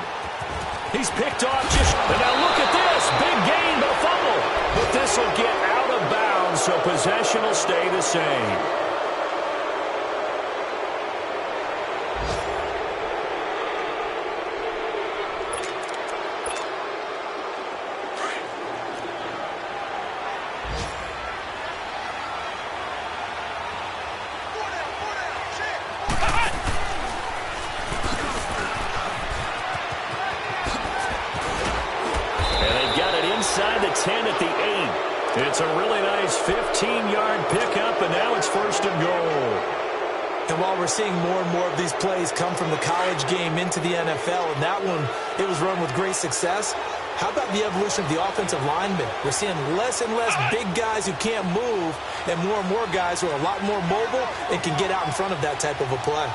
He's picked off just... And now look at this. Big gain, but a fumble. But this will get out of bounds, so possession will stay the same. Inside the 10 at the 8. It's a really nice 15-yard pickup, and now it's 1st and goal. And while we're seeing more and more of these plays come from the college game into the NFL, and that one, it was run with great success, how about the evolution of the offensive linemen? We're seeing less and less big guys who can't move and more guys who are a lot more mobile and can get out in front of that type of a play.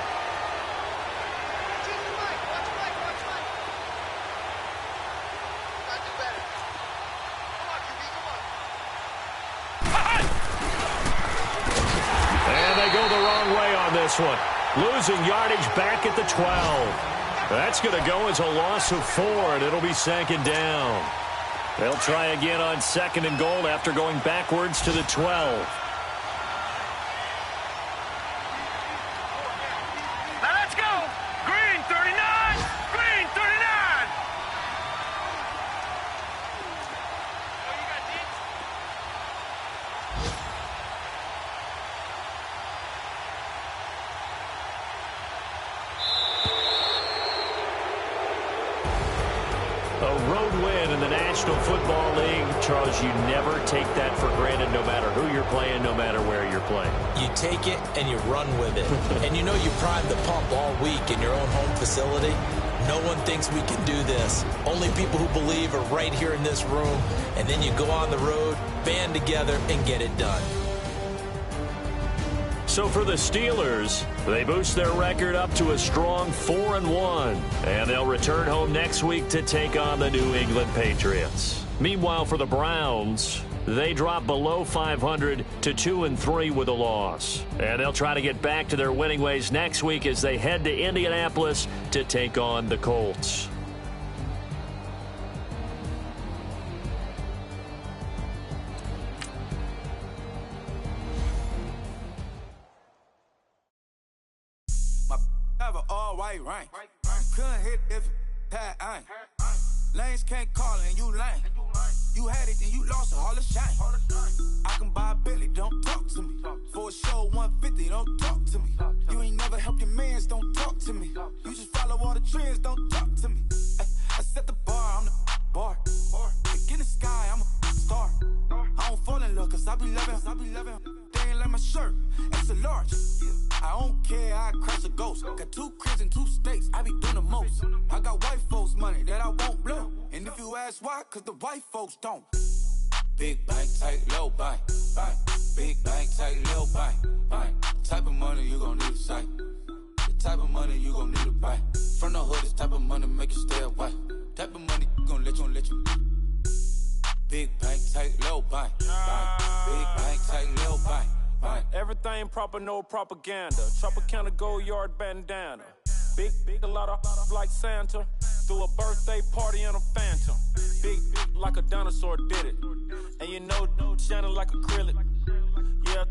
This one. Losing yardage back at the 12. That's going to go as a loss of 4, and it'll be 2nd down. They'll try again on 2nd and goal after going backwards to the 12. Now let's go. Green 39. Green 39. Oh, you got deep? A road win in the National Football League. Charles, you never take that for granted no matter who you're playing, no matter where you're playing. You take it and you run with it. And you know you primed the pump all week in your own home facility. No one thinks we can do this. Only people who believe are right here in this room. And then you go on the road, band together, and get it done. So for the Steelers, they boost their record up to a strong 4-1. And they'll return home next week to take on the New England Patriots. Meanwhile, for the Browns, they drop below 500 to 2-3 with a loss. And they'll try to get back to their winning ways next week as they head to Indianapolis to take on the Colts. Right. Couldn't hit if had ain't. Lanes can't call and you lame. You had it and you lost it, all the shame. I can buy a Billy, don't talk to me. For a show 150, don't talk to me. You ain't never help your mans, don't talk to me. You just follow all the trends, don't talk to me. I set the bar, I'm the bar. Look in the sky, I'm a star. I don't fall in love cause I be loving. They ain't like my shirt, extra large. I don't care, I crash a ghost. Got 2 cribs and 2 states, I be doing the most. I got white folks money that I won't blow. And if you ask why, cause the white folks don't. Big bank, tight, low bank, bank. Big bank, tight, low bank, bank. Type of money you gon' need to sight. The type of money you gon' need to buy. From the hood, this type of money make you stay away. Type of money gon' let you. Big bank, tight, low bank, bank. Big bank, tight, low bank, bank. Everything proper, no propaganda. Tropicana gold yard bandana. Big, a lot of like Santa. Threw a birthday party in a phantom. Big like a dinosaur did it. And you know, shining like acrylic. Yeah,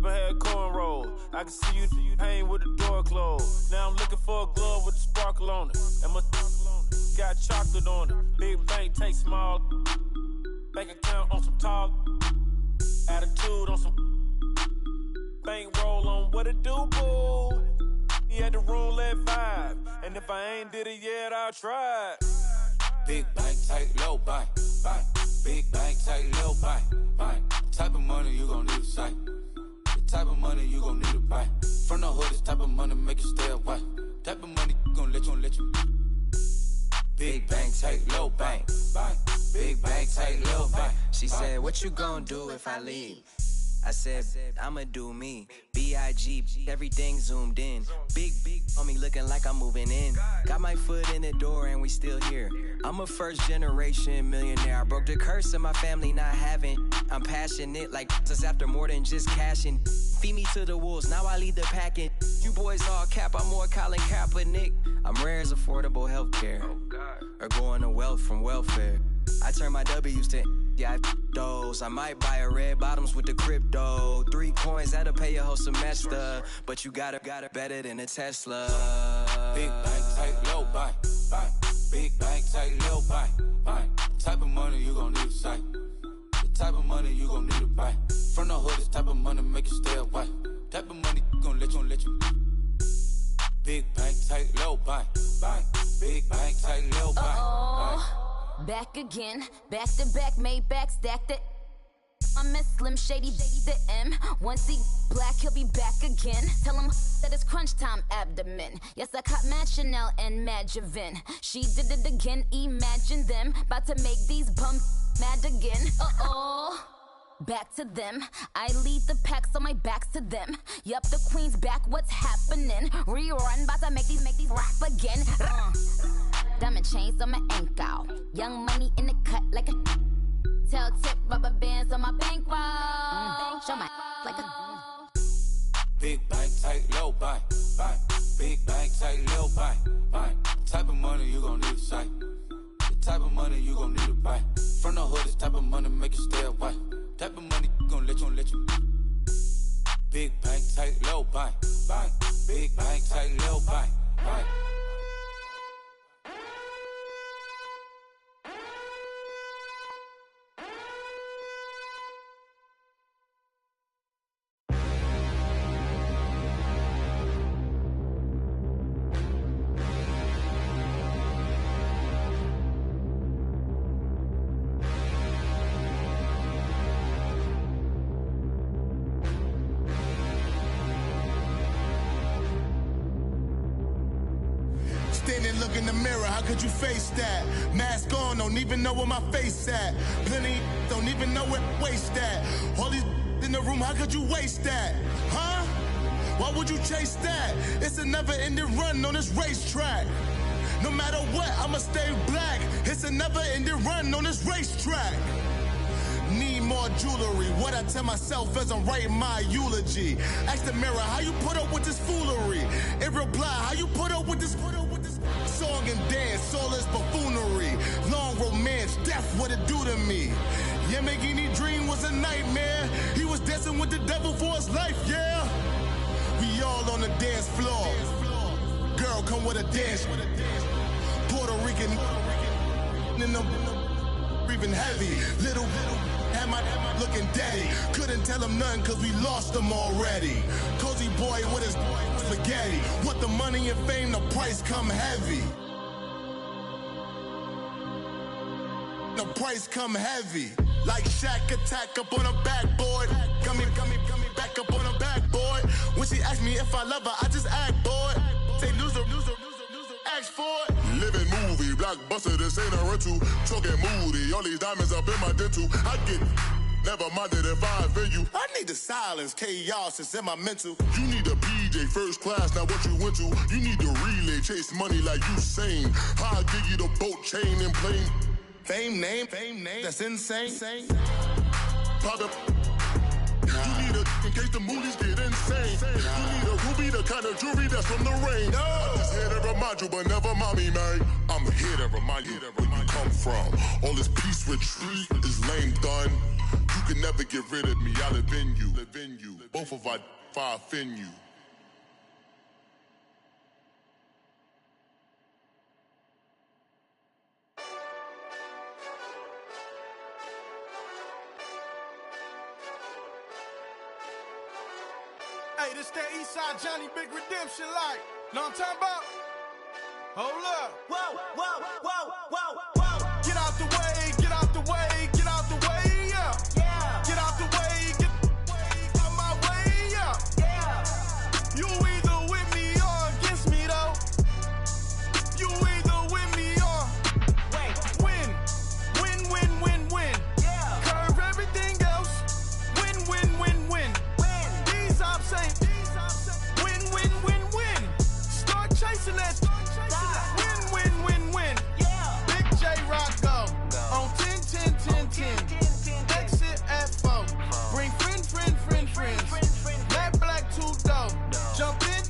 I had cornrows. I can see you hang with the door closed. Now I'm looking for a glove with a sparkle on it. And my got chocolate on it. Big bank, take small. Bank account on some tall. Attitude on some. Bank roll on what it do, boo. He had the roulette vibe. And if I ain't did it yet, I'll try. Big bank, tight, low bank, bank. Big bank, tight, low bank, bank. Type of money you gon' need to sight. The type of money you gon' need to buy. From the hood, this type of money make you stay away. Type of money gon' let you. Big bank, tight, low bank, bank. Big bank, tight, low bank. She said, what you gon' do if I leave? I said, I'ma do me. B.I.G. Everything zoomed in. Big on me looking like I'm moving in. Got my foot in the door and we still here. I'm a first generation millionaire. I broke the curse of my family not having. I'm passionate like this after more than just cashing. Feed me to the wolves, now I lead the packing. You boys all cap, I'm more Colin Kaepernick. I'm rare as affordable healthcare. Or going to wealth from welfare. I turn my W's to those. I might buy a red bottoms with the crypto. 3 coins, that'll pay your whole semester. But you got it better than a Tesla. Big bank, tight, low bank, bank. Big bank, tight, low bank, bank. Type of money you gon' need to sight. The type of money you gon' need to buy. From the hood, this type of money make you stay away. Type of money gon' let you. Big bank, tight, low bank, bank. Big bank, tight, low bank, bank. Back again, back to back, made back, stacked it. I'm a Slim Shady, the M. Once he black, he'll be back again. Tell him that it's crunch time abdomen. Yes, I caught Mad Chanel and Mad Javin. She did it again, imagine them. About to make these bum mad again. Back to them. I lead the pack, so my back's to them. Yup, the queen's back, what's happening? Rerun, about to make these rap again. Diamond chains on my ankle. Young money in the cut like a tail tip, rubber bands on my bankroll. Show my like a Big bank, tight, low bank, bank. Big bank, tight, low bank, bank. Type of money you gon' need to sight. The type of money you gon' need to buy. From the hood, this type of money make you stay away. Type of money gon' let you. Big bank, tight, low bank, bank. Big bank, tight, low bank, bank. Look in the mirror, how could you face that? Mask on, don't even know where my face at. Plenty don't even know where waist at. All these in the room, how could you waste that? Huh? Why would you chase that? It's a never-ending run on this racetrack. No matter what, I'ma stay black. It's a never-ending run on this racetrack. Need more jewelry. What I tell myself as I'm writing my eulogy. Ask the mirror, how you put up with this foolery? It reply, how you put up with this song and dance, soulless buffoonery. Long romance, death, what it do to me? Yeah, Yamagini dream was a nightmare. He was dancing with the devil for his life, yeah. We all on the dance floor. Girl, come with a dance. Puerto Rican in the breathing heavy. Little had my looking daddy. Couldn't tell him nothing cause we lost him already. Cozy boy with his spaghetti. With the money and fame, the price come heavy. The price come heavy. Like Shaq attack up on a backboard. Coming back up on a backboard. When she asked me me if I love her, I just act bored. Say loser, ask for it. Living movie, blockbuster, this ain't a rental. Talking moody, all these diamonds up in my dental. I get never minded if I offend you. I need the silence, chaos is in my mental. You need a PJ first class, not what you went to. You need to relay, chase money like you sane. I'll give you the boat, chain, and plane. Fame name, that's insane. Pop up. You need a in case the movies get insane. You need a ruby, the kind of jewelry that's from the rain. I'm just here to remind you, but never mind me, man. I'm here to remind you where you come from. All this peace retreat is lame done. You can never get rid of me, I live in you. Both of our offend you. Hey, this that Eastside Johnny Big Redemption like. Know what I'm talking about? Hold up. Whoa. Get out the way, get out the way, get out the way, yeah. Get out the way, get out my way, yeah. You either with me or against me, though. You either with me or win. Yeah. Curve everything else. Win. These ops ain't win. Start chasing that. Win. Yeah. Big J Rock go on 10. Exit at 4. Bring friends. Black too dope. Jump in.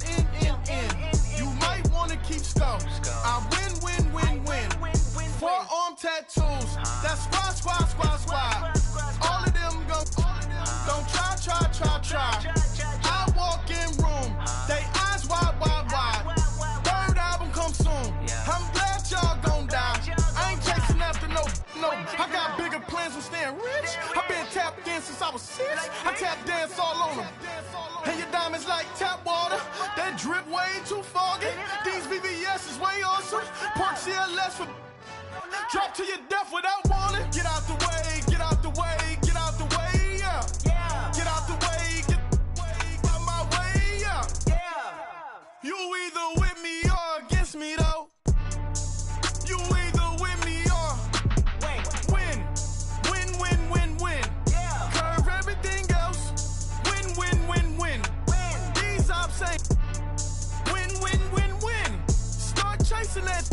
You might wanna keep scope. I win. Forearm tattoos. That's squad. All of them go. Don't try. I walk in room. They eyes wide. Third album come soon. I'm glad y'all gon' die. I ain't chasing after no. I got bigger plans than staying rich. I been tapped in since I was 6. I tap dance all on them. And your diamonds like tap water. That drip way too foggy. These VVS is way awesome. Pork CLS for drop to your death without warning. Get out the way, yeah. Get out the way, get out my way, yeah. You either with me or against me, though. You either with me or win. Yeah. Curve everything else. Win. These ops ain't win. Start chasing that.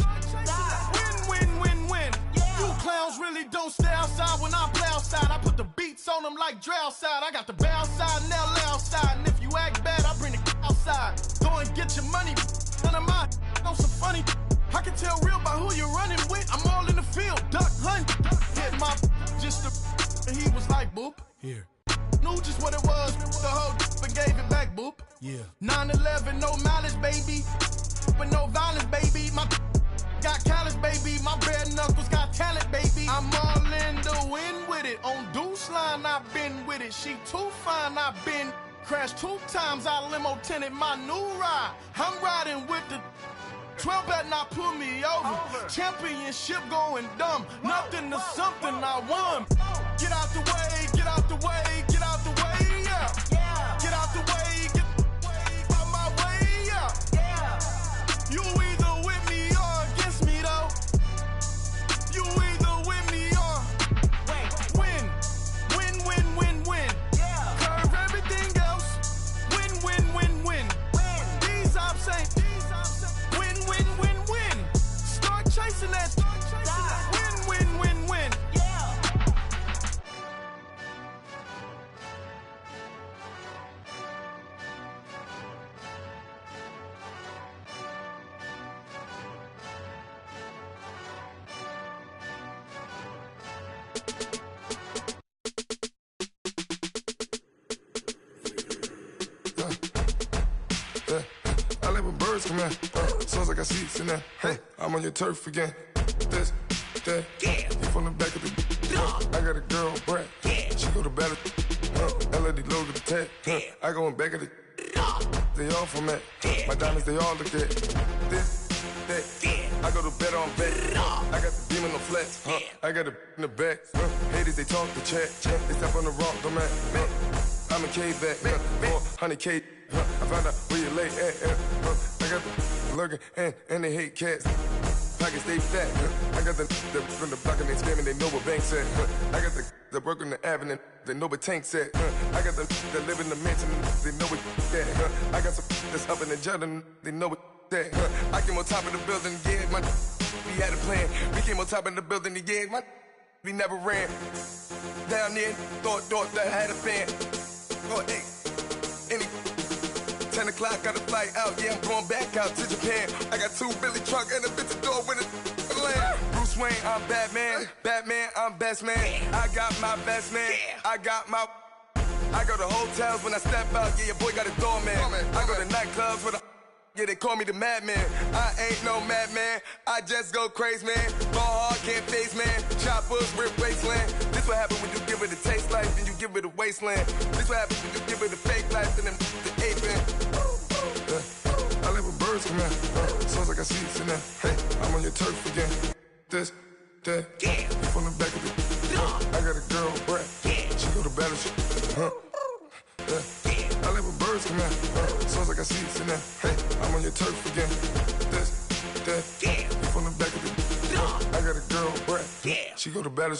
Win. Yeah. You clowns really don't stay outside when I play outside. I put the beats on them like Dre outside. I got the bow side and they'll lay outside. And if you act bad, I bring the outside. Go and get your money. None of my on some funny. I can tell real by who you're running with. I'm all in the field, duck hunt. Hit my just and he was like, boop. Here. Knew just what it was. The whole and gave it back, boop. Yeah. 9/11, no malice, baby. With no violence, baby. My got callous, baby. My bare knuckles got talent, baby. I'm all in the wind with it. On Deuce line, I've been with it. She too fine, I've been crashed 2 times. I limo tinted my new ride. I'm riding with the 12 better not pull me over. Championship going dumb. Nothing to something I won. Get out the way, yeah. Get out the way, get out my way, yeah. You either with me or against me, though. You either with me or win. Yeah. Curve everything else. Win. These ops ain't win. Start chasing that. Win. Yeah. I like when birds come in. Sounds like I see seats in there. Hey, I'm on your turf again. This, that. Yeah. You from the back of the. I got a girl, Brad. Yeah. She go to battle. LED logo the tag. Yeah. I go in back of the. They all from that. Yeah. My diamonds, they all look at. This, that. Yeah. I go to bet on bet. I got the demon on flat. I got it in the back. Haters, they talk the chat. They step on the rock, the man. I'm a K-back, 400K. I found out where you lay at. I got the lurking and they hate cats. Pockets stay fat. I got the from the block and they scamming, they know what banks at. I got the work on the avenue, they know what tanks at. I got the that live in the mansion, they know what that. I got some that's up in the jungle, they know what that. I came on top of the building, yeah, my we had a plan. We came on top of the building, yeah, my we never ran. Down there, thought that had a fan. Oh, hey, any 10 o'clock, got a flight out, yeah, I'm going back out to Japan. I got 2 Billy truck and a bitch door with a land. Bruce Wayne, I'm Batman. Batman, I'm best man. I got my best man. I go to hotels when I step out, yeah, your boy got a doorman. I go to nightclubs with a yeah, they call me the madman. I ain't no madman, I just go crazy, man. Ball hard, can't face, man. Choppers, rip wasteland. This what happen when you give it a taste life, then you give it a wasteland. This what happen when you give it a fake life, then the aping. I live with birds come out, sounds like I see it in there. Hey, I'm on your turf again. This, that, from the back of the I got a girl, Brad. She go to battle, I live with birds come out, sounds like I see it in there. Hey, I'm on your turf again. This, that, from the back of the I got a girl, Brad. She go to battle,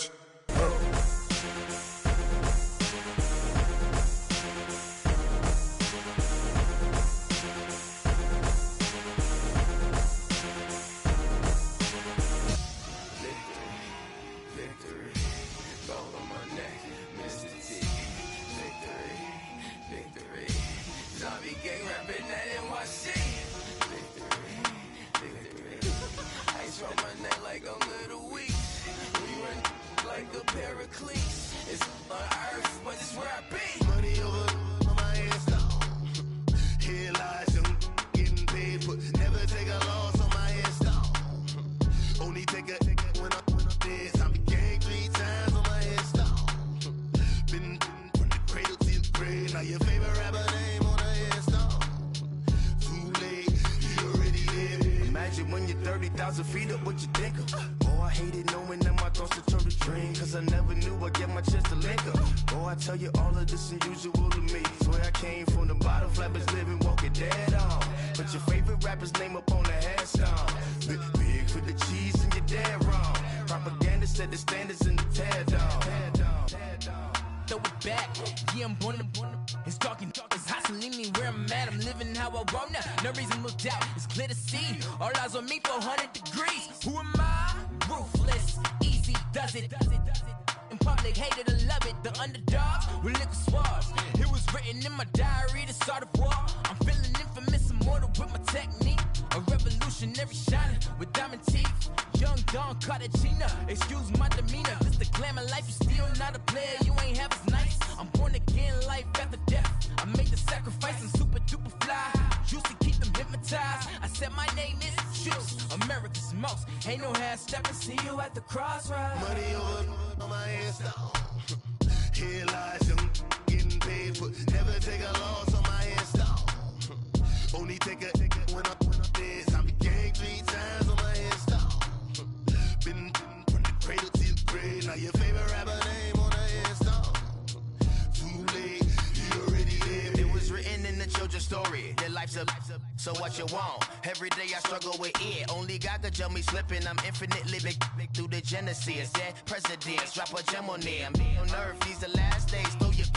So what you want? Every day I struggle with it. Only God could tell me slipping. I'm infinitely big through the Genesis. Dead presidents, drop a gem on them. On earth, these the last days. Throw your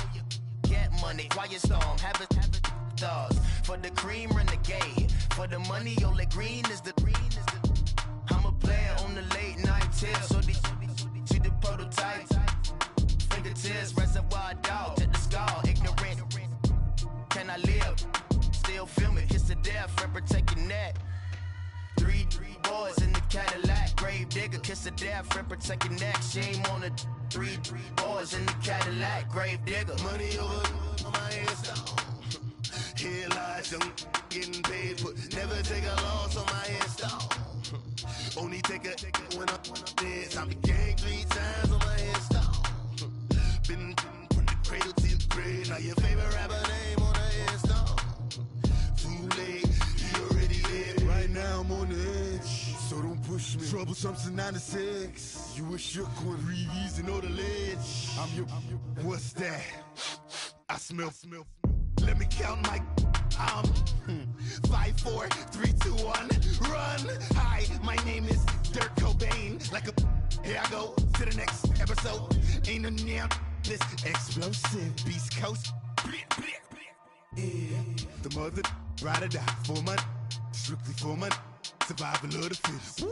get money, quiet storm. Have it thoughts. For the cream, renegade. For the money, only green is the I'm a player on the late night tip. So see the prototype. Fingertips, reservoir dog to the skull. Ignorant. Can I live? Still film it, kiss to death, and protect your neck. Three boys in the Cadillac, grave digger, kiss to death, and protect your neck. Shame on the three boys in the Cadillac, grave digger. Money over on my hands down. Here lies young, getting paid, but never take a loss on my hands down. Only take a when I'm dead. I'm the gang 3 times on my hands down. Been from the cradle to the grave. Now your favorite rapper name on the hands down. Right now I'm on the edge, so don't push me. Troublesome to 96. You a shook one, breathe easy, know the ledge. I'm your, what's that? I smell. Let me count my 5, 4, 3, 2, 1, run. Hi, my name is Dirk Cobain. Like a here I go to the next episode. Ain't no damn this explosive Beast Coast. Yeah, the mother ride or die for my strictly for my survival of the fittest.